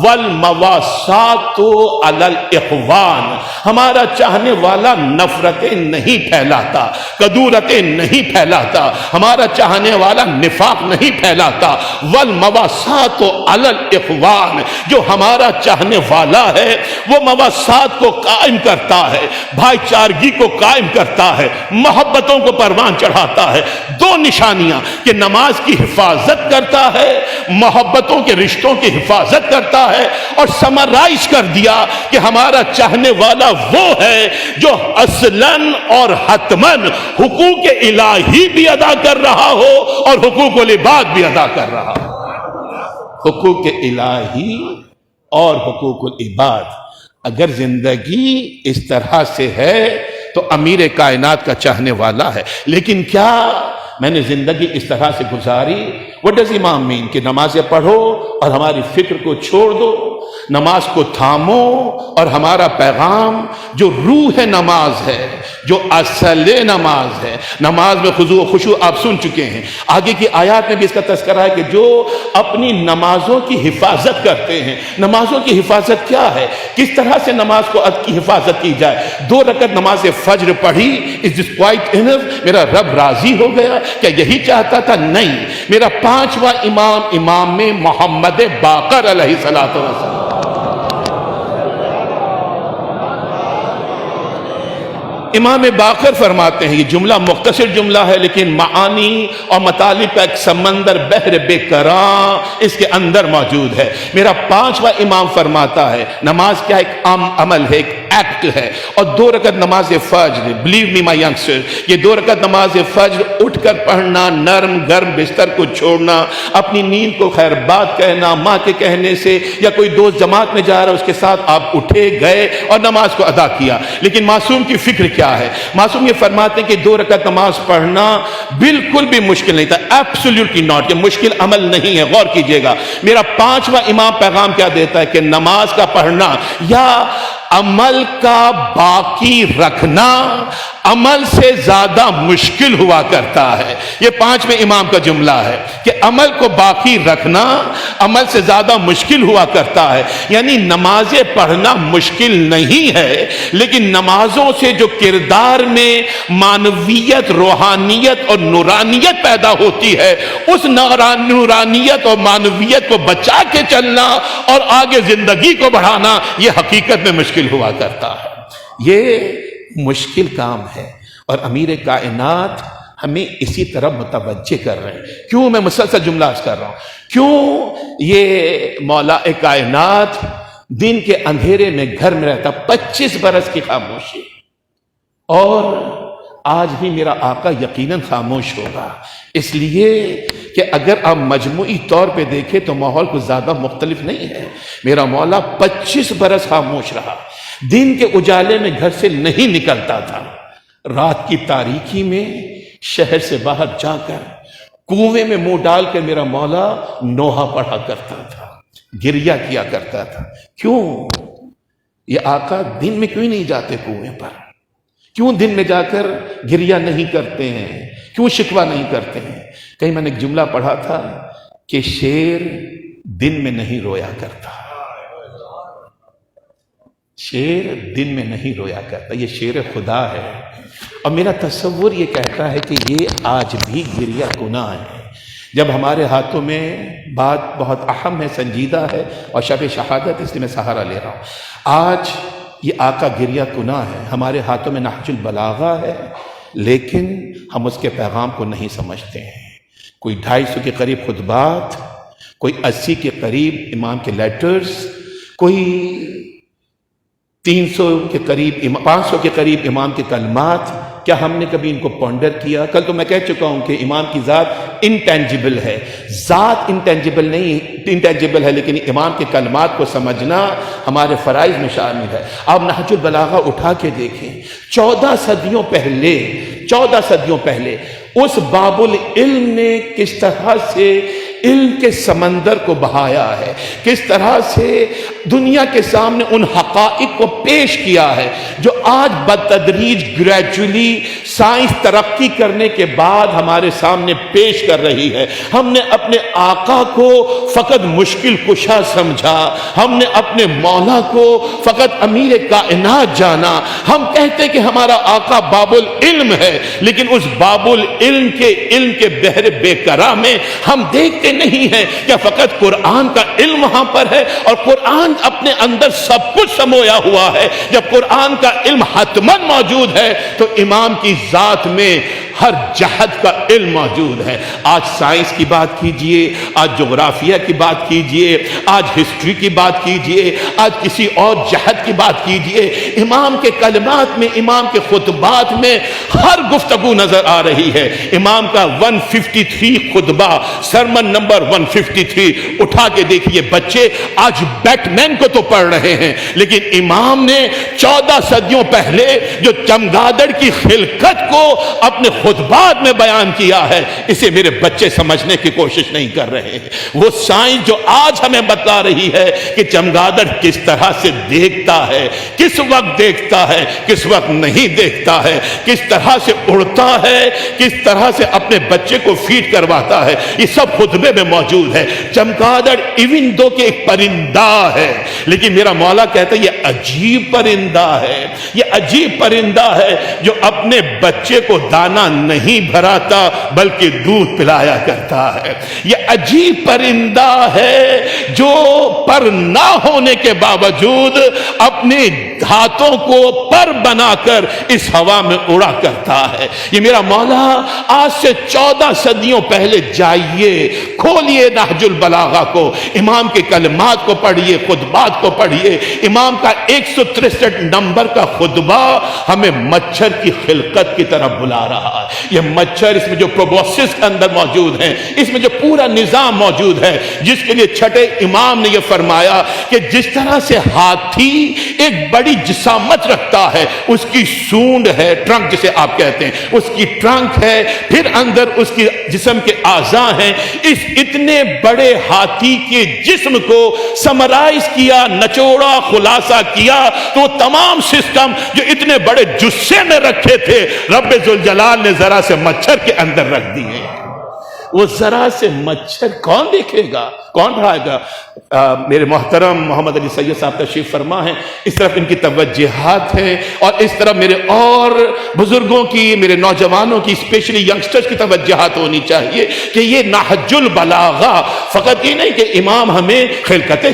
Speaker 1: والمواسات علی الاخوان، ہمارا چاہنے والا نفرتیں نہیں پھیلاتا، کدورتیں نہیں پھیلاتا، ہمارا چاہنے والا نفاق نہیں پھیلاتا۔ والمواسات علی الاخوان، جو ہمارا چاہنے والا ہے وہ مواسات کو قائم کرتا ہے، بھائی چارگی کو قائم کرتا ہے، محبتوں کو پروان چڑھاتا ہے۔ 2 نشانیاں کہ نماز کی حفاظت کرتا ہے، محبتوں کے رشتوں کی حفاظت کرتا ہے، اور سمرائز کر دیا کہ ہمارا چاہنے والا وہ ہے جو اصلاً اور حتماً حقوق الہی بھی ادا کر رہا ہو اور حقوق العباد بھی ادا کر رہا ہو۔ حقوق الہی اور حقوق العباد، اگر زندگی اس طرح سے ہے تو امیر کائنات کا چاہنے والا ہے۔ لیکن کیا میں نے زندگی اس طرح سے گزاری؟ What does imam mean؟ کہ نمازیں پڑھو اور ہماری فکر کو چھوڑ دو، نماز کو تھامو اور ہمارا پیغام جو روح نماز ہے، جو اصل نماز ہے، نماز میں خضوع و خشوع آپ سن چکے ہیں، آگے کی آیات میں بھی اس کا تذکرہ ہے کہ جو اپنی نمازوں کی حفاظت کرتے ہیں۔ نمازوں کی حفاظت کیا ہے؟ کس طرح سے نماز کو کی حفاظت کی جائے؟ 2 رکعت نماز فجر پڑھی، is this quite enough؟ میرا رب راضی ہو گیا؟ کیا یہی چاہتا تھا؟ نہیں، میرا 5واں امام میں محمد باقر علیہ السلام۔ امام باقر فرماتے ہیں، یہ جملہ مختصر جملہ ہے لیکن معانی اور مطالب کا ایک سمندر بحر بے کراں اس کے اندر موجود ہے۔ میرا 5واں امام فرماتا ہے نماز کیا ایک عام عمل ہے، ایک ایکٹ ہے. اور 2 رکعت نماز فجر، بلیو می مائی ینگسٹر، یہ 2 رکعت نماز فجر اٹھ کر پڑھنا، نرم گرم بستر کو چھوڑنا، اپنی نیند کو خیر بات کہنا ماں کے کہنے سے، یا کوئی دوست جماعت میں جا رہا ہے اس کے ساتھ آپ اٹھے گئے اور نماز کو ادا کیا. لیکن معصوم کی فکر کیا ہے؟ معصوم یہ فرماتے ہیں کہ 2 رکعت نماز پڑھنا بالکل بھی مشکل نہیں تھا. ایبسولوٹلی ناٹ، یہ مشکل عمل نہیں ہے. غور کیجئے گا، میرا 5واں امام پیغام کیا دیتا ہے کہ نماز کا پڑھنا یا عمل کا باقی رکھنا عمل سے زیادہ مشکل ہوا کرتا ہے. یہ 5ویں امام کا جملہ ہے کہ عمل کو باقی رکھنا عمل سے زیادہ مشکل ہوا کرتا ہے. یعنی نمازیں پڑھنا مشکل نہیں ہے، لیکن نمازوں سے جو کردار میں معنویت، روحانیت اور نورانیت پیدا ہوتی ہے، اس نورانیت اور معنویت کو بچا کے چلنا اور آگے زندگی کو بڑھانا یہ حقیقت میں مشکل ہوا کرتا ہے. یہ مشکل کام ہے اور امیر کائنات ہمیں اسی طرح متوجہ کر رہے ہیں. کیوں میں مسلسل جملہ عرض کر رہا ہوں؟ کیوں یہ مولا کائنات دن کے اندھیرے میں گھر میں رہتا، 25 برس کی خاموشی، اور آج بھی میرا آقا یقیناً خاموش ہوگا. اس لیے کہ اگر آپ مجموعی طور پہ دیکھیں تو ماحول کو زیادہ مختلف نہیں ہے. میرا مولا 25 برس خاموش رہا، دن کے اجالے میں گھر سے نہیں نکلتا تھا، رات کی تاریکی میں شہر سے باہر جا کر کنویں میں منہ ڈال کر میرا مولا نوحہ پڑھا کرتا تھا، گریہ کیا کرتا تھا. کیوں؟ یہ آقا دن میں کیوں نہیں جاتے کنویں پر؟ کیوں دن میں جا کر گریہ نہیں کرتے ہیں؟ کیوں شکوہ نہیں کرتے ہیں؟ کہیں میں نے ایک جملہ پڑھا تھا کہ شیر دن میں نہیں رویا کرتا، شیر دن میں نہیں رویا کرتا. یہ شیر خدا ہے، اور میرا تصور یہ کہتا ہے کہ یہ آج بھی گریہ گناہ ہے. جب ہمارے ہاتھوں میں بات بہت اہم ہے، سنجیدہ ہے، اور شب شہادت اس لیے میں سہارا لے رہا ہوں. آج یہ آقا گریہ گناہ ہے، ہمارے ہاتھوں میں نہج البلاغہ ہے، لیکن ہم اس کے پیغام کو نہیں سمجھتے ہیں. کوئی 250 کے قریب خطبات، کوئی 80 کے قریب امام کے لیٹرز، کوئی 300 کے قریب 500 کے قریب امام کے کلمات. کیا ہم نے کبھی ان کو پونڈر کیا؟ کل تو میں کہہ چکا ہوں کہ امام کی ذات انٹینجیبل ہے، ذات انٹینجیبل ہے، لیکن امام کے کلمات کو سمجھنا ہمارے فرائض میں شامل ہے. آپ نہج البلاغہ اٹھا کے دیکھیں، 14 صدیوں پہلے اس باب العلم نے کس طرح سے علم کے سمندر کو بہایا ہے، کس طرح سے دنیا کے سامنے ان حقائق کو پیش کیا ہے جو آج بتدریج گریجولی سائنس ترقی کرنے کے بعد ہمارے سامنے پیش کر رہی ہے. ہم نے اپنے آقا کو فقط مشکل کشا سمجھا، ہم نے اپنے مولا کو فقط امیر کائنات جانا. ہم کہتے کہ ہمارا آقا باب العلم ہے، لیکن اس باب العلم کے علم کے بحر بے قرار میں ہم دیکھتے نہیں ہے کیا فقط قرآن کا علم وہاں پر ہے، اور قرآن اپنے اندر سب کچھ سمویا ہوا ہے. جب قرآن کا علم حتماً موجود ہے تو امام کی ذات میں ہر جہت کا علم موجود ہے. آج سائنس کی بات کیجئے، آج جغرافیہ کی بات کیجئے، آج ہسٹری کی بات کیجئے، آج کسی اور جہت کی بات کیجئے، امام کے کلمات میں، امام کے خطبات میں ہر گفتگو نظر آ رہی ہے. امام کا 153 خطبہ، سرمن نمبر 153 اٹھا کے دیکھیے. بچے آج بیٹ مین کو تو پڑھ رہے ہیں، لیکن امام نے 14 صدیوں پہلے جو چمگادڑ کی خلقت کو اپنے خطبات میں بیان کیا ہے، اسے میرے بچے سمجھنے کی کوشش نہیں کر رہے ہیں. وہ سائنس جو آج ہمیں بتا رہی ہے کہ چمگادڑ کس طرح سے دیکھتا ہے، کس وقت دیکھتا ہے، کس وقت نہیں دیکھتا ہے، کس طرح سے اڑتا ہے، کس طرح سے اپنے بچے کو فیڈ کرواتا ہے، یہ سب خطبے میں موجود ہے. چمگادڑ ایون دو کہ ایک پرندہ ہے، لیکن میرا مولا کہتا ہے یہ عجیب پرندہ ہے، یہ عجیب پرندہ ہے جو اپنے بچے کو دانا نہیں بھراتا بلکہ دودھ پلایا کرتا ہے۔ یہ عجیب پرندہ ہے جو پر نہ ہونے کے باوجود اپنے ہاتھوں کو پر بنا کر اس ہوا میں اڑا کرتا ہے۔ یہ میرا مولا آج سے 14 صدیوں پہلے جائیے، کھولیے نہج البلاغہ کو، امام کے کلمات کو پڑھیے، خطبات کو پڑھیے۔ امام کا 163 نمبر کا خطبہ ہمیں مچھر کی خلقت کی طرف بلا رہا ہے۔ یہ مچھر، اس میں جو پروبوسس کے اندر موجود ہیں، اس میں جو پورا نظام موجود ہے، جس کے لیے چھٹے امام نے یہ فرمایا کہ جس طرح سے ہاتھی ایک بڑی جسامت رکھتا ہے، اس کی سونڈ ہے، ٹرنک جسے آپ کہتے ہیں، اس کی ٹرنک ہے، پھر اندر اس کی جسم کے اعضاء ہیں، اس اتنے بڑے ہاتھی کے جسم کو سمرائز کیا، نچوڑا، خلاصہ کیا، تو تمام سسٹم جو اتنے بڑے جثے میں رکھے تھے، رب ذوالجلال نے ذرا سے مچھر کے اندر رکھ دیے۔ وہ ذرا سے مچھر کون دیکھے گا، کون پڑھائے گا؟ میرے محترم محمد علی سید صاحب تشریف فرما ہیں، اس طرف ان کی توجہات ہیں، اور اس طرف میرے اور بزرگوں کی، میرے نوجوانوں کی، اسپیشلی ینگسٹرز کی توجہات ہونی چاہیے کہ یہ نہج البلاغہ فقط یہ نہیں کہ امام ہمیں خلقت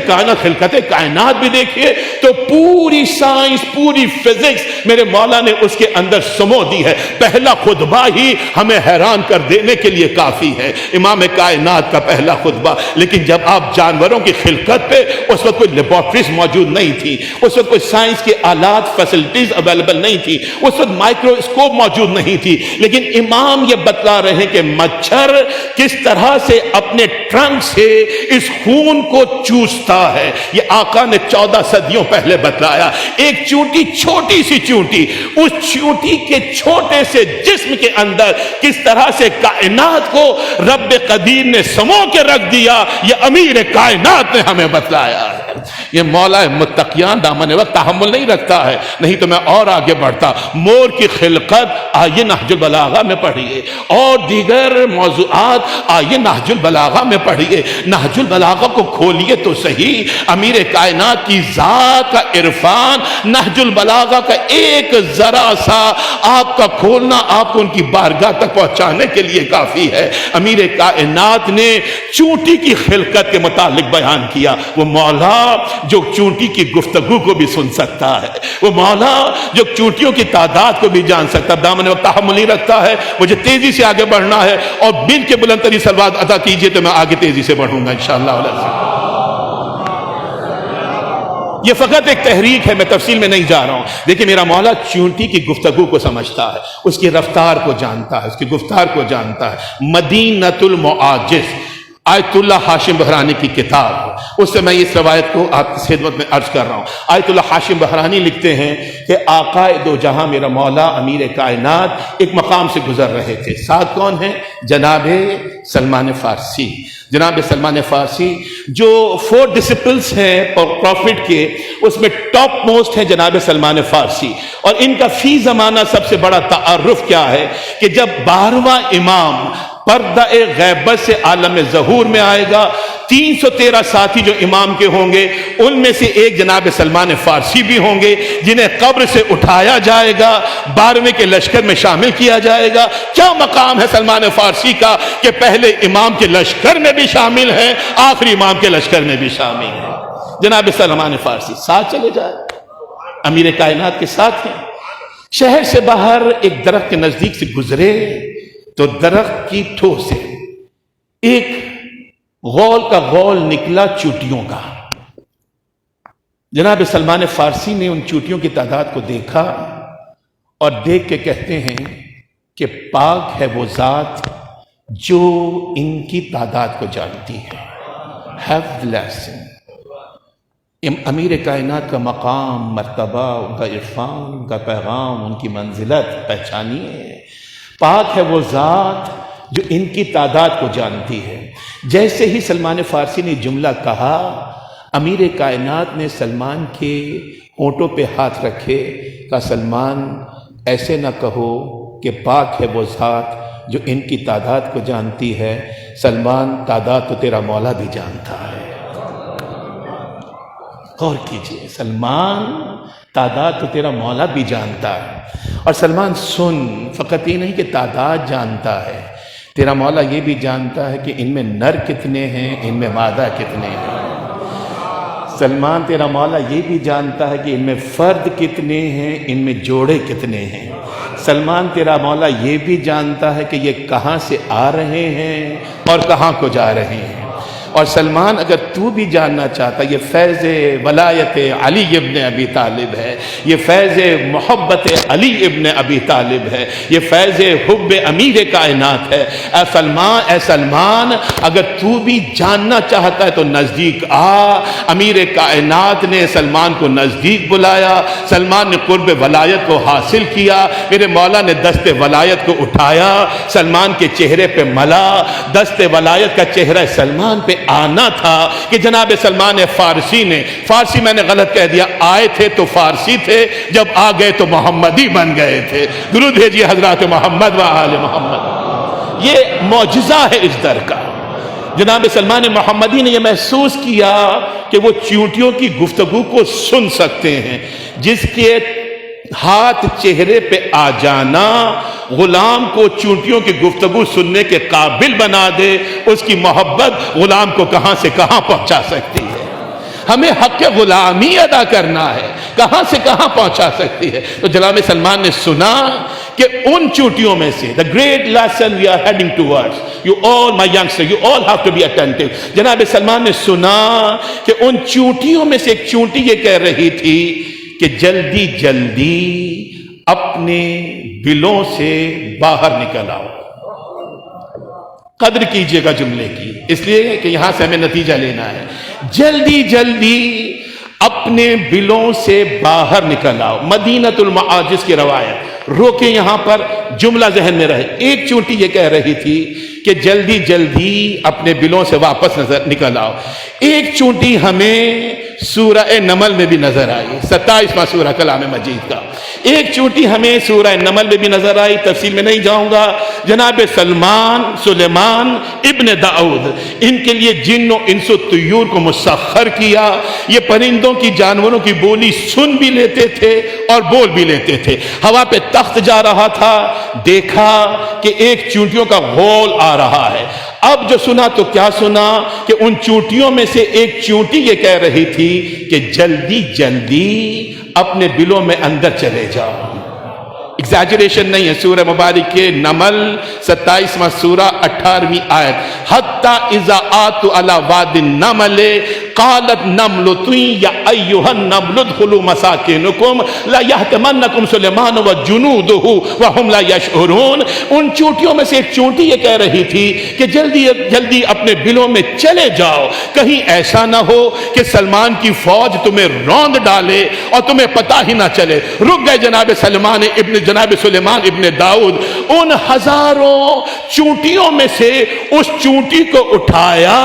Speaker 1: کائنات بھی دیکھیے تو پوری سائنس، پوری فزکس میرے مولا نے اس کے اندر سمو دی ہے۔ پہلا خطبہ ہی ہمیں حیران کر دینے کے لیے کافی ہے، امام کائنات کا پہلا خطبہ۔ لیکن جب آپ جانوروں کی خلقت پہ، اس وقت کوئی لیبارٹریز موجود نہیں تھی، اس وقت کوئی سائنس کے آلات، فیسلٹیز اویلیبل نہیں تھی، اس وقت مائکروسکوپ موجود نہیں تھی، لیکن امام یہ بتلا رہے ہیں کہ مچھر کس طرح سے اپنے ٹرنک سے اس خون کو چوستا ہے۔ یہ آقا نے 14 صدیوں پہلے بتلایا۔ ایک چونٹی، چھوٹی سی چونٹی، اس چونٹی کے چھوٹے سے جسم کے اندر کس طرح سے کائنات کو رب قدیم نے سمو کے رکھ دیا، یہ امیر کائنات نے ہمیں بتلایا ہے۔ یہ مولا متقیان دامن وقت تحمل نہیں رکھتا ہے، نہیں تو میں اور آگے بڑھتا۔ مور کی خلقت آئیے نہج البلاغہ میں پڑھیے، اور دیگر موضوعات آئیے نہج البلاغہ میں پڑھیے۔ نہج البلاغہ کو کھولیے تو صحیح، امیر کائنات کی ذات کا عرفان نہج البلاغہ کا ایک ذرا سا آپ کا کھولنا آپ کو ان کی بارگاہ تک پہنچانے کے لیے کافی ہے۔ امیر کائنات نے چونٹی کی خلقت کے متعلق بیان کیا۔ وہ مولا جو چونٹی کی گفتگو کو بھی سن سکتا ہے، وہ مولا جو چونٹیوں کی تعداد کو بھی جان سکتا ہے، دامن وقت تحمل نہیں رکھتا ہے، مجھے تیزی سے آگے بڑھنا ہے، اور بن کے بلند ترین صلوات عطا کیجئے تو میں آگے تیزی سے بڑھوں گا انشاءاللہ۔ یہ فقط ایک تحریک ہے، میں تفصیل میں نہیں جا رہا ہوں۔ دیکھیں میرا مولا چونٹی کی گفتگو کو سمجھتا ہے، اس کی رفتار کو جانتا ہے، اس کی گفتار کو جانتا ہے۔ مدینۃ المعاجز، آیت اللہ ہاشم بحرانی کی کتاب، اس سے میں اس روایت کو آپ کی خدمت میں عرض کر رہا ہوں۔ آیت اللہ ہاشم بحرانی لکھتے ہیں کہ آقا دو جہاں میرا مولا امیر کائنات ایک مقام سے گزر رہے تھے، ساتھ کون ہیں؟ جناب سلمان فارسی۔ جناب سلمان فارسی جو 4 ڈسپلس ہیں پروفٹ کے، اس میں ٹاپ موسٹ ہیں جناب سلمان فارسی، اور ان کا فی زمانہ سب سے بڑا تعارف کیا ہے کہ جب 12واں امام پردہ غیبت سے عالم ظہور میں آئے گا، 313 ساتھی جو امام کے ہوں گے، ان میں سے ایک جناب سلمان فارسی بھی ہوں گے، جنہیں قبر سے اٹھایا جائے گا، 12ویں کے لشکر میں شامل کیا جائے گا۔ کیا مقام ہے سلمان فارسی کا کہ پہلے امام کے لشکر میں بھی شامل ہیں، آخری امام کے لشکر میں بھی شامل ہیں۔ جناب سلمان فارسی ساتھ چلے جائے، امیر کائنات کے ساتھ ہیں۔ شہر سے باہر ایک درخت کے نزدیک سے گزرے تو درخت کی ٹھو سے ایک غول کا غول نکلا چوٹیوں کا۔ جناب سلمان فارسی نے ان چوٹیوں کی تعداد کو دیکھا اور دیکھ کے کہتے ہیں کہ پاک ہے وہ ذات جو ان کی تعداد کو جانتی ہے۔ امیر کائنات کا مقام، مرتبہ، ان کا عرفان، ان کا پیغام، ان کی منزلت پہچانیے۔ پاک ہے وہ ذات جو ان کی تعداد کو جانتی ہے۔ جیسے ہی سلمان فارسی نے جملہ کہا، امیر کائنات نے سلمان کے ہونٹوں پہ ہاتھ رکھے، کہا سلمان ایسے نہ کہو کہ پاک ہے وہ ذات جو ان کی تعداد کو جانتی ہے، سلمان تعداد تو تیرا مولا بھی جانتا ہے۔ غور کیجئے، سلمان تعداد تو تیرا مولا بھی جانتا ہے، اور سلمان سن، فقط یہ نہیں کہ تعداد جانتا ہے، تیرا مولا یہ بھی جانتا ہے کہ ان میں نر کتنے ہیں، ان میں مادہ کتنے ہیں۔ سلمان تیرا مولا یہ بھی جانتا ہے کہ ان میں فرد کتنے ہیں، ان میں جوڑے کتنے ہیں۔ سلمان تیرا مولا یہ بھی جانتا ہے کہ یہ کہاں سے آ رہے ہیں اور کہاں کو جا رہے ہیں۔ اور سلمان اگر تو بھی جاننا چاہتا، یہ فیض ولایت علی ابن ابی طالب ہے، یہ فیض محبت علی ابن ابی طالب ہے، یہ فیض حب امیر کائنات ہے۔ اے سلمان اگر تو بھی جاننا چاہتا ہے تو نزدیک آ۔ امیر کائنات نے سلمان کو نزدیک بلایا، سلمان نے قرب ولایت کو حاصل کیا، میرے مولا نے دست ولایت کو اٹھایا، سلمان کے چہرے پہ ملا، دست ولایت کا چہرہ سلمان پہ آنا تھا کہ جناب سلمان فارسی نے، فارسی میں نے غلط کہہ دیا، آئے تھے تو فارسی تھے، جب آ گئے تو محمدی بن گئے تھے۔ درود بھیجیے حضرات محمد و آل محمد۔ یہ معجزہ ہے اس در کا۔ جناب سلمان محمدی نے یہ محسوس کیا کہ وہ چیونٹیوں کی گفتگو کو سن سکتے ہیں، جس کے ہاتھ چہرے پہ آ جانا غلام کو چونٹیوں کی گفتگو سننے کے قابل بنا دے، اس کی محبت غلام کو کہاں سے کہاں پہنچا سکتی ہے۔ ہمیں حق غلامی ادا کرنا ہے، کہاں سے کہاں پہنچا سکتی ہے۔ تو جناب سلمان نے سنا کہ ان چونٹیوں میں سے the great lesson we are heading towards, you all my youngsters, you all have to be attentive۔ جناب سلمان نے سنا کہ ان چونٹیوں میں سے ایک چونٹی یہ کہہ رہی تھی کہ جلدی جلدی اپنے بلوں سے باہر نکل آؤ۔ قدر کیجئے گا جملے کی، اس لیے کہ یہاں سے ہمیں نتیجہ لینا ہے۔ جلدی جلدی اپنے بلوں سے باہر نکل آؤ۔ مدینۃ المعاجز کی روایت، روکے یہاں پر، جملہ ذہن میں رہے۔ ایک چونٹی یہ کہہ رہی تھی کہ جلدی جلدی اپنے بلوں سے واپس نکل آؤ۔ ایک چونٹی ہمیں سورہ نمل میں بھی نظر آئی، 27واں سورہ کلام مجید کا۔ ایک چونٹی ہمیں سورہ نمل میں بھی نظر آئی، تفصیل میں نہیں جاؤں گا۔ جناب سلیمان ابن داؤد، ان کے لیے جن و انس و طیور کو مسخر کیا، یہ پرندوں کی، جانوروں کی بولی سن بھی لیتے تھے اور بول بھی لیتے تھے۔ ہوا پہ تخت جا رہا تھا، دیکھا کہ ایک چونٹیوں کا غول آ رہا ہے۔ اب جو سنا تو کیا سنا کہ ان چونٹیوں میں سے ایک چونٹی یہ کہہ رہی تھی کہ جلدی جلدی اپنے بلوں میں اندر چلے جاؤ۔ ایگزیجریشن نہیں ہے، سورہ مبارک کے نمل 27واں سورہ 18ویں آیت۔ حتی اذا آتوا علی واد النمل قالت نملۃ یا ایھا النمل ادخلوا مساکنکم لا یحطمنکم سلیمان وجنودہ وہم لا یشعرون۔ ان چونٹیوں میں سے ایک چونٹی یہ کہہ رہی تھی کہ جلدی جلدی اپنے بلوں میں چلے جاؤ، کہیں ایسا نہ ہو کہ سلمان کی فوج تمہیں روند ڈالے اور تمہیں پتہ ہی نہ چلے۔ رک گئے جناب سلیمان ابن داؤد۔ ان ہزاروں چونٹیوں میں سے اس چونٹی کو اٹھایا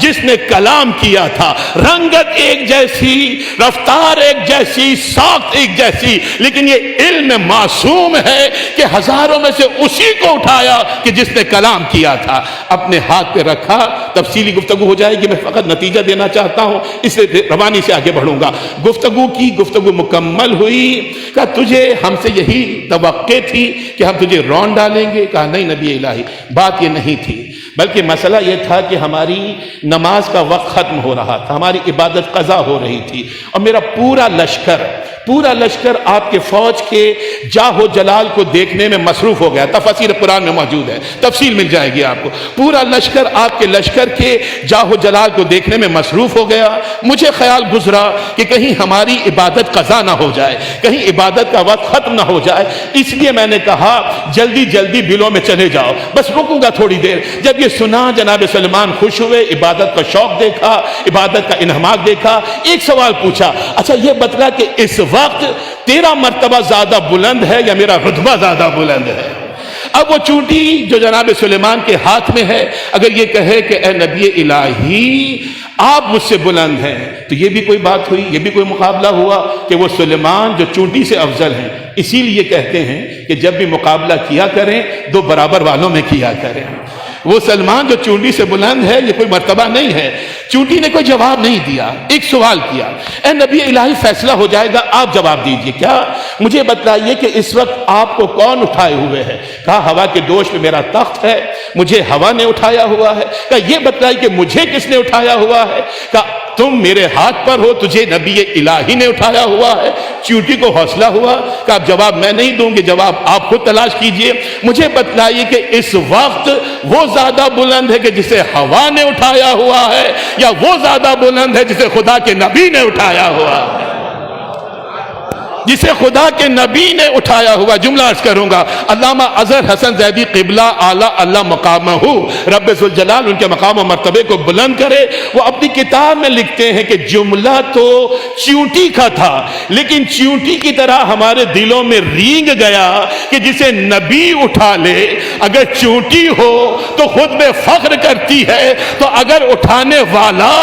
Speaker 1: جس نے کلام کیا تھا، رنگت ایک جیسی، رفتار ایک جیسی، ساخت ایک جیسی، لیکن یہ علم معصوم ہے کہ ہزاروں میں سے اسی کو اٹھایا کہ جس نے کلام کیا تھا، اپنے ہاتھ پہ رکھا۔ تفصیلی گفتگو ہو جائے گی، میں فقط نتیجہ دینا چاہتا ہوں، اس سے روانی سے آگے بڑھوں گا۔ گفتگو مکمل ہوئی۔ کہا تجھے ہم سے یہی توقع تھی کہ ہم تجھے رون ڈالیں گے؟ کہا نہیں نبی الہی، بات یہ نہیں تھی، بلکہ مسئلہ یہ تھا کہ ہماری نماز کا وقت ختم ہو رہا تھا، ہماری عبادت قضا ہو رہی تھی، اور میرا پورا لشکر آپ کے فوج کے جاہ و جلال کو دیکھنے میں مصروف ہو گیا۔ تفاسیر قرآن میں موجود ہے، تفصیل مل جائے گی آپ کو۔ پورا لشکر آپ کے لشکر کے جاہ و جلال کو دیکھنے میں مصروف ہو گیا۔ مجھے خیال گزرا کہ کہیں ہماری عبادت قضا نہ ہو جائے، کہیں عبادت کا وقت ختم نہ ہو جائے، اس لیے میں نے کہا جلدی جلدی بلوں میں چلے جاؤ، بس رکوں گا تھوڑی دیر۔ جب یہ سنا جناب سلیمان خوش ہوئے، عبادت کا شوق دیکھا، عبادت کا انہماک دیکھا۔ ایک سوال پوچھا، اچھا یہ بتلا کہ اس وقت تیرا مرتبہ زیادہ بلند ہے یا میرا رتبہ زیادہ بلند ہے؟ اب وہ چونٹی جو جناب سلیمان کے ہاتھ میں ہے، اگر یہ کہے کہ اے نبی الہی آپ مجھ سے بلند ہیں، تو یہ بھی کوئی بات ہوئی، یہ بھی کوئی مقابلہ ہوا کہ وہ سلیمان جو چونٹی سے افضل ہیں۔ اسی لیے کہتے ہیں کہ جب بھی مقابلہ کیا کریں دو برابر والوں میں کیا کریں۔ وہ سلمان جو چونٹی سے بلند ہے یہ کوئی مرتبہ نہیں ہے. چونٹی نے کوئی جواب نہیں دیا. ایک سوال کیا, اے نبی الہی فیصلہ ہو جائے گا, آپ جواب دیجئے, کیا مجھے بتلائیے کہ اس وقت آپ کو کون اٹھائے ہوئے ہے؟ کہا ہوا کے دوش پہ میرا تخت ہے, مجھے ہوا نے اٹھایا ہوا ہے. کہا یہ بتلائیے کہ مجھے کس نے اٹھایا ہوا ہے؟ کہا تم میرے ہاتھ پر ہو, تجھے نبی الہی نے اٹھایا ہوا ہے. چونٹی کو حوصلہ ہوا کہ اب جواب میں نہیں دوں گی, جواب آپ خود تلاش کیجئے. مجھے بتلائیے کہ اس وقت وہ زیادہ بلند ہے کہ جسے ہوا نے اٹھایا ہوا ہے, یا وہ زیادہ بلند ہے جسے خدا کے نبی نے اٹھایا ہوا ہے؟ جسے خدا کے نبی نے اٹھایا ہوا. جملہ عرض کروں گا, علامہ اظہر حسن زیدی قبلہ اعلیٰ اللہ مقامہ, رب ذوالجلال ان کے مقام و مرتبے کو بلند کرے, وہ اپنی کتاب میں لکھتے ہیں کہ جملہ تو چیونٹی کا تھا, لیکن چیونٹی کی طرح ہمارے دلوں میں رینگ گیا کہ جسے نبی اٹھا لے, اگر چیونٹی ہو تو خود میں فخر کرتی ہے, تو اگر اٹھانے والا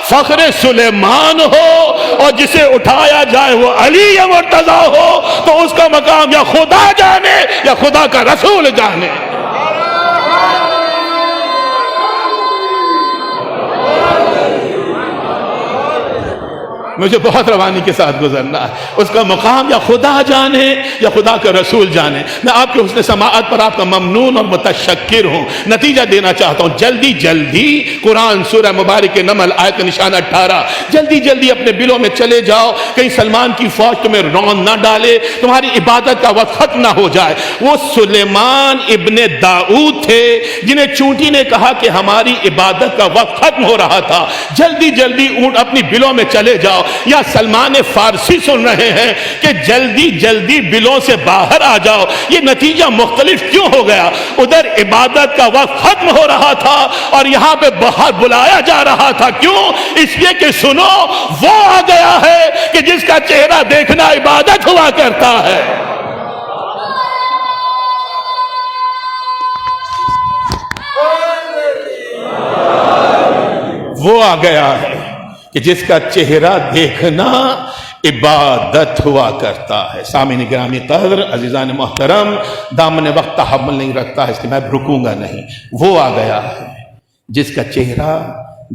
Speaker 1: فخر سلیمان ہو اور جسے اٹھایا جائے وہ علی یا مرتضیٰ ہو, تو اس کا مقام یا خدا جانے یا خدا کا رسول جانے. مجھے بہت روانی کے ساتھ گزرنا ہے. اس کا مقام یا خدا جانے یا خدا کا رسول جانے. میں آپ کے حسن سماعت پر آپ کا ممنون اور متشکر ہوں. نتیجہ دینا چاہتا ہوں, جلدی جلدی قرآن سورہ مبارک نمل آیت نشانہ 18, جلدی جلدی اپنے بلوں میں چلے جاؤ, کہیں سلمان کی فوج تمہیں رون نہ ڈالے, تمہاری عبادت کا وقت ختم نہ ہو جائے. وہ سلیمان ابن داؤد تھے جنہیں چونٹی نے کہا کہ ہماری عبادت کا وقت ختم ہو رہا تھا, جلدی جلدی اونٹ اپنی بلوں میں چلے جاؤ. یا سلمان فارسی سن رہے ہیں کہ جلدی جلدی بلوں سے باہر آ جاؤ. یہ نتیجہ مختلف کیوں ہو گیا؟ ادھر عبادت کا وقت ختم ہو رہا تھا اور یہاں پہ باہر بلایا جا رہا تھا. کیوں؟ اس لیے کہ سنو, وہ آ گیا ہے کہ جس کا چہرہ دیکھنا عبادت ہوا کرتا ہے. وہ آ گیا ہے کہ جس کا چہرہ دیکھنا عبادت ہوا کرتا ہے. سامعین گرامی قدر, عزیزان محترم, دامن وقت تحمل نہیں رکھتا ہے, اس لیے میں رکوں گا نہیں. وہ آ گیا ہے جس کا چہرہ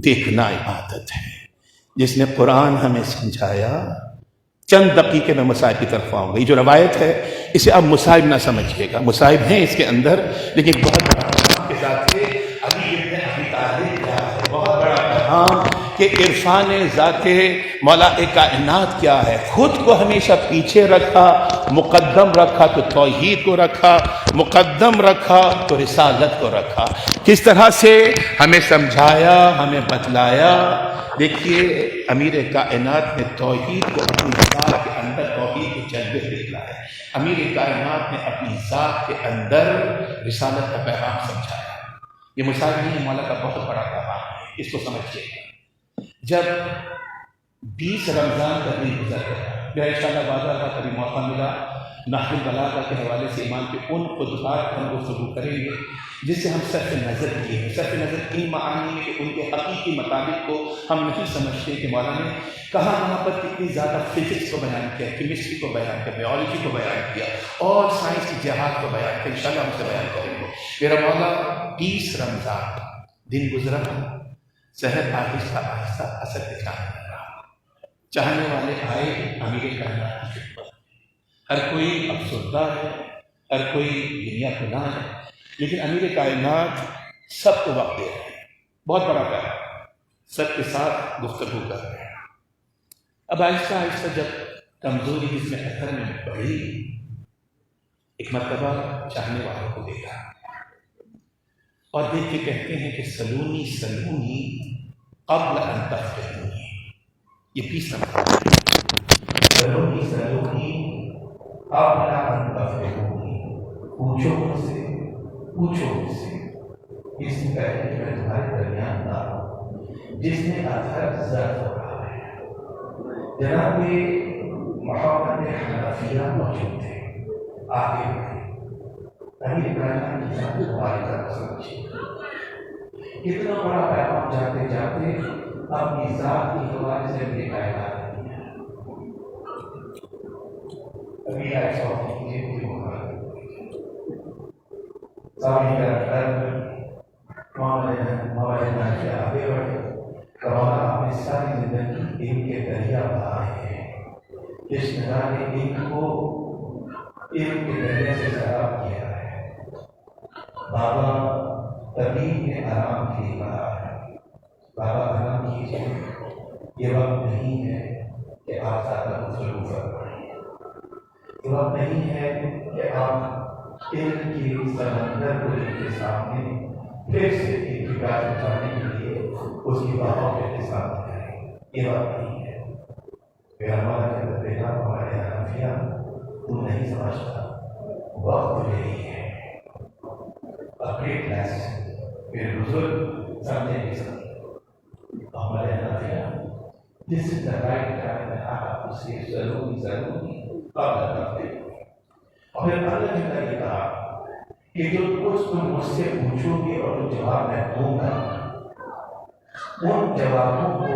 Speaker 1: دیکھنا عبادت ہے, جس نے قرآن ہمیں سمجھایا. چند دقیقے میں مصائب کی طرف آؤں گا. یہ جو روایت ہے اسے آپ مصائب نہ سمجھیے گا, مصائب ہیں اس کے اندر, لیکن بہت بڑا کے ساتھ بہت بڑا پیغام کہ عرفان ذات مولا کائنات کیا ہے. خود کو ہمیشہ پیچھے رکھا, مقدم رکھا تو توحید کو رکھا, مقدم رکھا تو رسالت کو رکھا. کس طرح سے ہمیں سمجھایا, ہمیں بتلایا. دیکھیے, امیر کائنات نے توحید کو اپنی ذات کے اندر توحید کے جذبے سے دکھلایا ہے. امیر کائنات نے اپنی ذات کے اندر رسالت کا پیغام سمجھایا. یہ مثال نہیں, مولا کا بہت بڑا پیغام ہے, اس کو سمجھیے. جب 20 رمضان کا دن گزر گیا, میرا انشاءاللہ وعدہ تھا کبھی موقع ملا نحو البلاغہ کے حوالے سے ایمان کے ان خطبات ہم گفتگو کریں گے جس سے ہم صرف نظر کیے ہیں. صرف نظر ان معانی میں کہ ان کے حقیقی مطابق کو ہم نہیں سمجھتے کہ مولا نے کہاں کہاں پر کتنی زیادہ فزکس کو بیان کیا, کیمسٹری کو بیان کیا, بایولوجی کو بیان کیا, اور سائنس کی جہاد کو بیان کیا. انشاءاللہ ہم سے بیان کریں گے. میرا مولا 20 رمضان دن گزرا, زہر آہستہ آہستہ اثر دکھانے لگا. چاہنے والے آئے امیر کائنات کی خدمت. ہر کوئی افسردہ ہے, ہر کوئی دنیا کنا ہے, لیکن امیر کائنات سب کو وقت دے رہے ہیں. بہت بڑا پیغام, سب کے ساتھ گفتگو کر رہے ہیں. اب آہستہ آہستہ جب کمزوری جس میں اثر میں بڑھی, ایک مرتبہ چاہنے والوں کو دیکھا اور دیکھ کے کہتے ہیں کہ سلونی سلونی قبل ان تفتنونی. یہ 20 نمبر, سلونی سلونی قبل ان تفتنونی. پوچھو مجھ سے, پوچھو مجھ سے, اس سے پہلے کہ میں تمہارے درمیان تھا جس نے اثر زرد ہو رہا ہے. جناب محمد حنفیہ موجود تھے, آگے بڑھے. امیر کائنات کی ذات مبارکہ کو سمجھے. کتنا بڑا پیغام جاتے جاتے اپنی ذات کی حوالے سے امیر کائنات نہیں ہے. ابھی ایسا ہوتی ہے مجھے مخالف سامنے کا اس طرح نے ان کو علم کے ذریعے سے خراب کیا ہے. بابا طبیب نے آرام کے لیے کہا ہے بابا آرام کیجیے، یہ وقت نہیں ہے کہ آپ زیادہ گفتگو فرمائیں، یہ وقت نہیں ہے کہ آپ علم کی سمندر کو ان کے سامنے پھر سے انتقال اٹھانے کے لیے اس کی باتوں کے سامنے کریں. یہ وقت نہیں ہے. میرا ہمارا کہتا بیٹا ہمارے حنفیہ تم نہیں سمجھتا، وقت یہی ہے. اپنے میرے بزرگ سمجھے نہیں سمجھے ہمارے حنفیہ جس سے رائٹ ٹائم ہے آپ اسے ضروری قبل کرتے ہیں. اور پھر اللہ نے یہ کہا کہ جو کچھ تم مجھ سے پوچھو گے اور جو جواب میں دوں گا ان جوابوں کو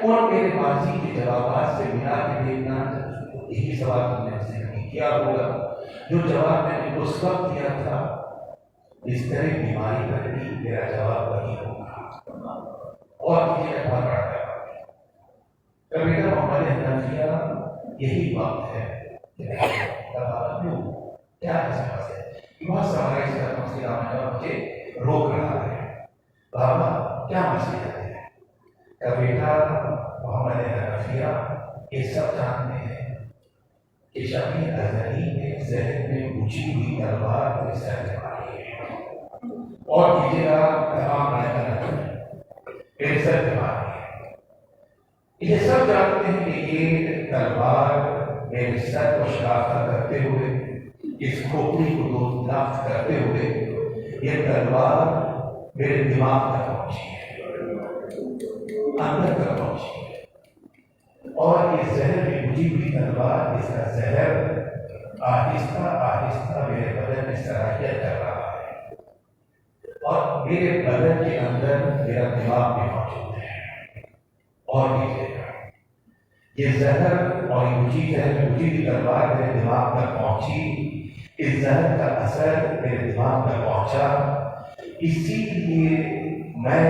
Speaker 1: اور میرے ماضی کے جوابات سے ملا کے دیکھنا. یہی سوال تم نے سے کیا ہوگا جو جواب میں نے اس وقت دیا تھا اس طرح بیماری پر بھی میرا جواب وہی ہوگا. اور یہ بہت بڑا کبھی کبھی ہمارے حنفیہ یہی بات ہے کیا بہت سوال اس کا مسئلہ مجھے روک رہا ہے. بابا کیا مسئلہ ہے؟ بیٹا محمد حنفیہ یہ سب جانتے ہیں کہ شبی ازلی نے ذہن میں اونچی ہوئی تلوار کو سر ماری ہے اور کیجیے گا تمام میرے سر ماری ہے. یہ سب جانتے ہیں کہ یہ تلوار میرے سر کو شرافت کرتے ہوئے اس کھوپڑی کو دو لفظ کرتے ہوئے یہ تلوار میرے دماغ تک پہنچی ہے، اندر تک پہنچی ہے. اور یہ زہر میں بجھی ہوئی تلوار اس کا زہر آہستہ آہستہ میرے بدن میں صلاحیت کر رہا ہے اور میرے بدن کے اندر میرا دماغ بھی موجود ہے. اور یہ زہر اور یہ بجھی ہوئی تلوار میرے دماغ تک پہنچی. اس زہر کا اثر میرے دماغ تک پہنچا. اسی لیے میں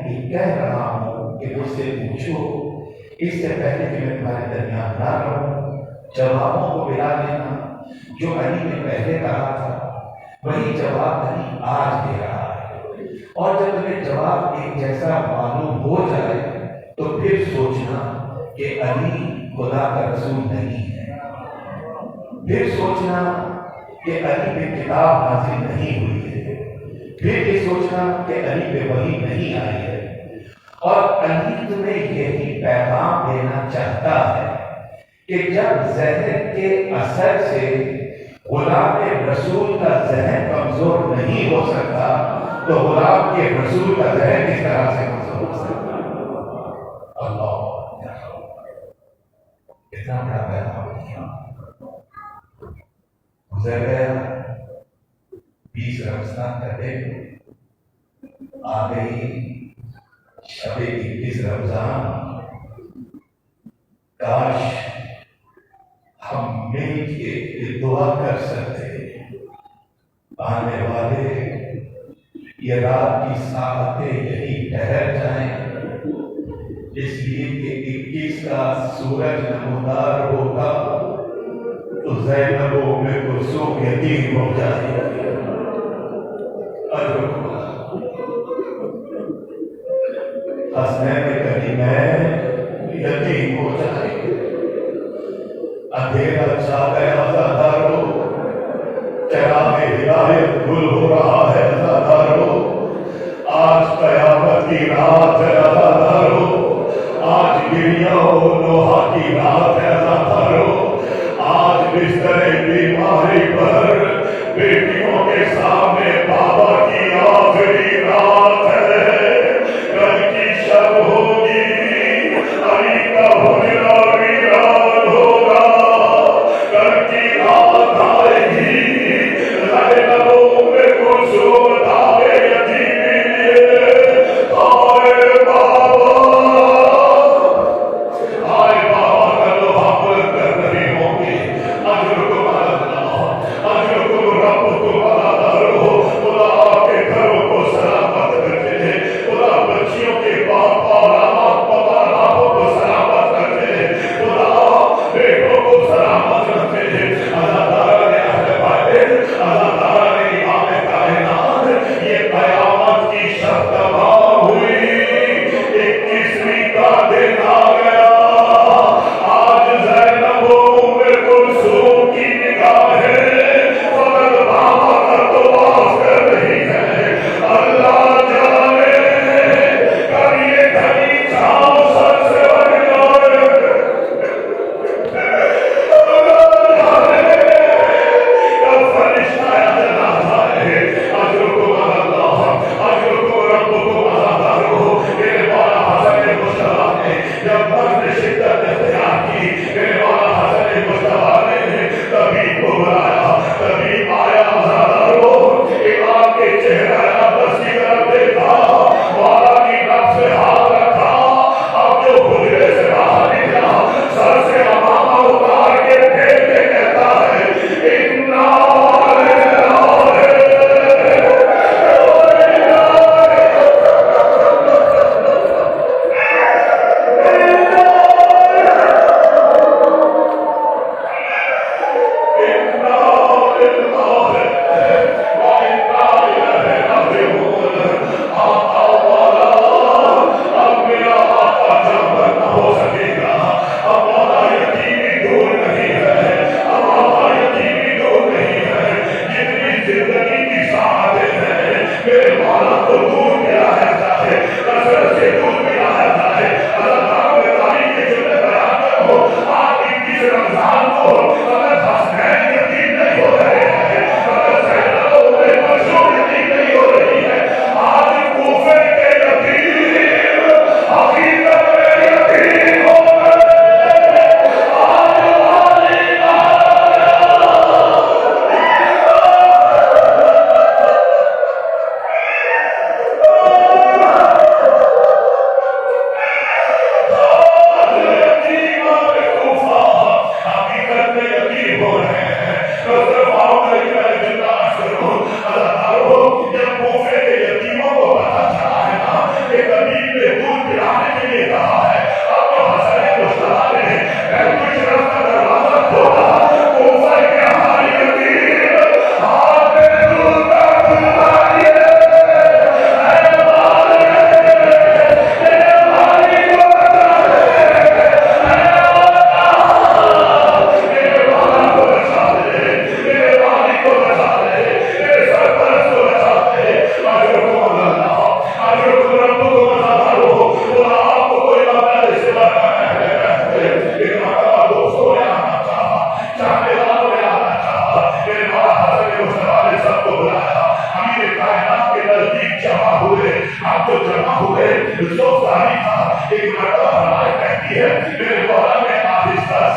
Speaker 1: یہ کہہ رہا ہوں کہ مجھ سے پوچھو اس سے پہلے کہ میں تمہارے درمیان نہ رہوں. جوابوں کو ملا لینا. جو علی نے پہلے کہا تھا وہی جواب علی آج دے رہا ہے. اور جب تمہیں جواب ایک جیسا معلوم ہو جائے تو پھر سوچنا کہ علی خدا کا رسول نہیں ہے. پھر سوچنا کہ علی پہ کتاب نازل نہیں ہوئی ہے. پھر یہ سوچنا کہ علی پہ وحی نہیں آئی ہے. اور علی تمہیں یہی پیغام دینا چاہتا ہے کہ جب ذہن کے اثر سے غلام رسول کا ذہن کمزور نہیں ہو سکتا تو غلام کے رسول کا ذہن کس طرح سے کمزور ہو سکتا. اللہ اتنا بڑا پیغام دیا. گزر گیا 20 رمضان کا دن، آ گئی شب 21 رمضان. کاش ہم مل کے دعا کر سکتے آنے والے یہ رات کی ساعتیں یہی ٹھہر جائیں، اس لیے کہ 21 کا سورج نمودار ہوگا تو زینب و ام کلثوم یتیم ہو جائے گی. حسنین کریمین یتیم ہو جائے گی. اندھیرا چھا گیا عزادارو، چراغ ہدایت گل ہو رہا ہے عزادارو. آج قیامت کی رات ہے عزادارو، آج گریہ و نوحہ کی رات ہے عزادارو. آج بستر بیماری پر بیٹیوں کے سامنے بابا کی آخری رات ہے. کل کی شب ہوگی، علی کا حجرہ ویران ہوگا. کل کی رات آئے گی، زینب ام کلثوم دعوے یتیمی لیے. آئے بابا، آئے بابا کرو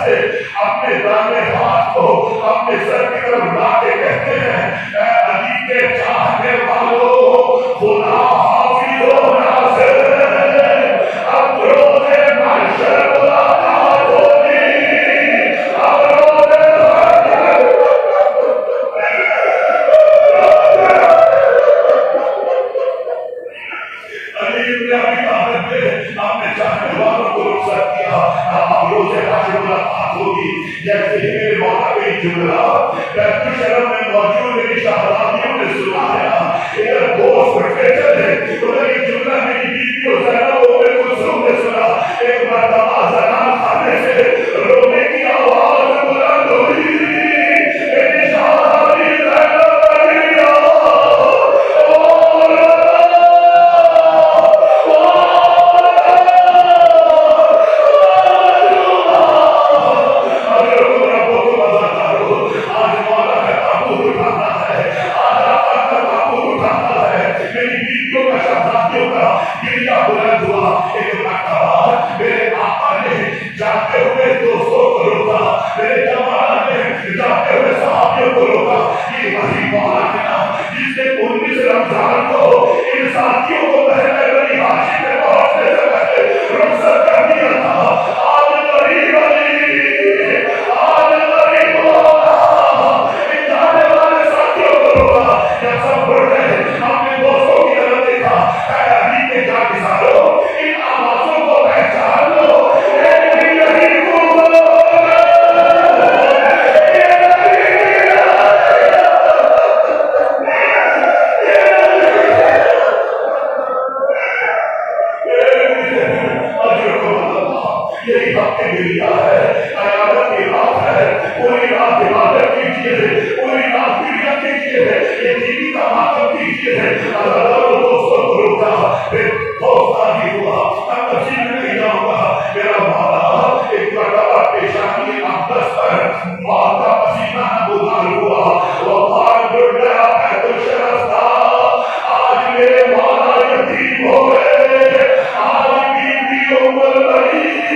Speaker 2: سے اپنے دائیں ہاتھ کو اپنے سر کی طرف لا کے کہتے ہیں اے علی کے چاہنے والوں خدا حافظ و ناصر اب روز محشر ملاقات ہوگی اب روز علی ابن ابی طالب نے اپنے چاہنے والوں کو رخصت کیا اب روز محشر ملاقات ہوگی جیسے ہی میرے مولا کا یہ جملہ بیت الشرف میں موجود میری شہزادیوں نے سنایا ادھر دوست بیٹھے چلے ادھر یہ جملہ میری بیوی اور زینب ام کلثوم نے سنا ایک مرتبہ زنان خانے سے رونے کی آواز بلند ہوئی میری شہزادی زینب علیہ جاتے ہوئے دوستوں کو روکا میرے جوان نے جاتے ہوئے صحابیوں کو روکا یہ وہی مولا ہے نا جس نے 19 رمضان کو ان ساتھیوں کو پہلے بنی ہاشم میں پہنچنے سے پہلے رخصت کر دیا تھا آج غریب علی آج غریب مولا ان جانے والے ساتھیوں کو روکا جب سب بڑھ گئے اپنے دوستوں کی طرف دیکھا اے علی کے جانساروں ان آوازوں کو پہچان لو یہی وقت دنیا ہے قیامت کی رات ہے پوری رات عبادت کیجیے پوری رات فکر کیجیے یہ دینی کا ماتم کیجیے اللہ دوستوں کو روکا پھر حوصلہ ہوا اب تفصیل میں نہیں جاؤں گا میرا مولا ایک مرتبہ پیشانی اقدس پر موت کا پسینہ نمودار ہوا وہ بھاگ جڑ گیا بیت الشرف تھا آج میرے مولا یتیم ہو گئے آج بیوی ام البنین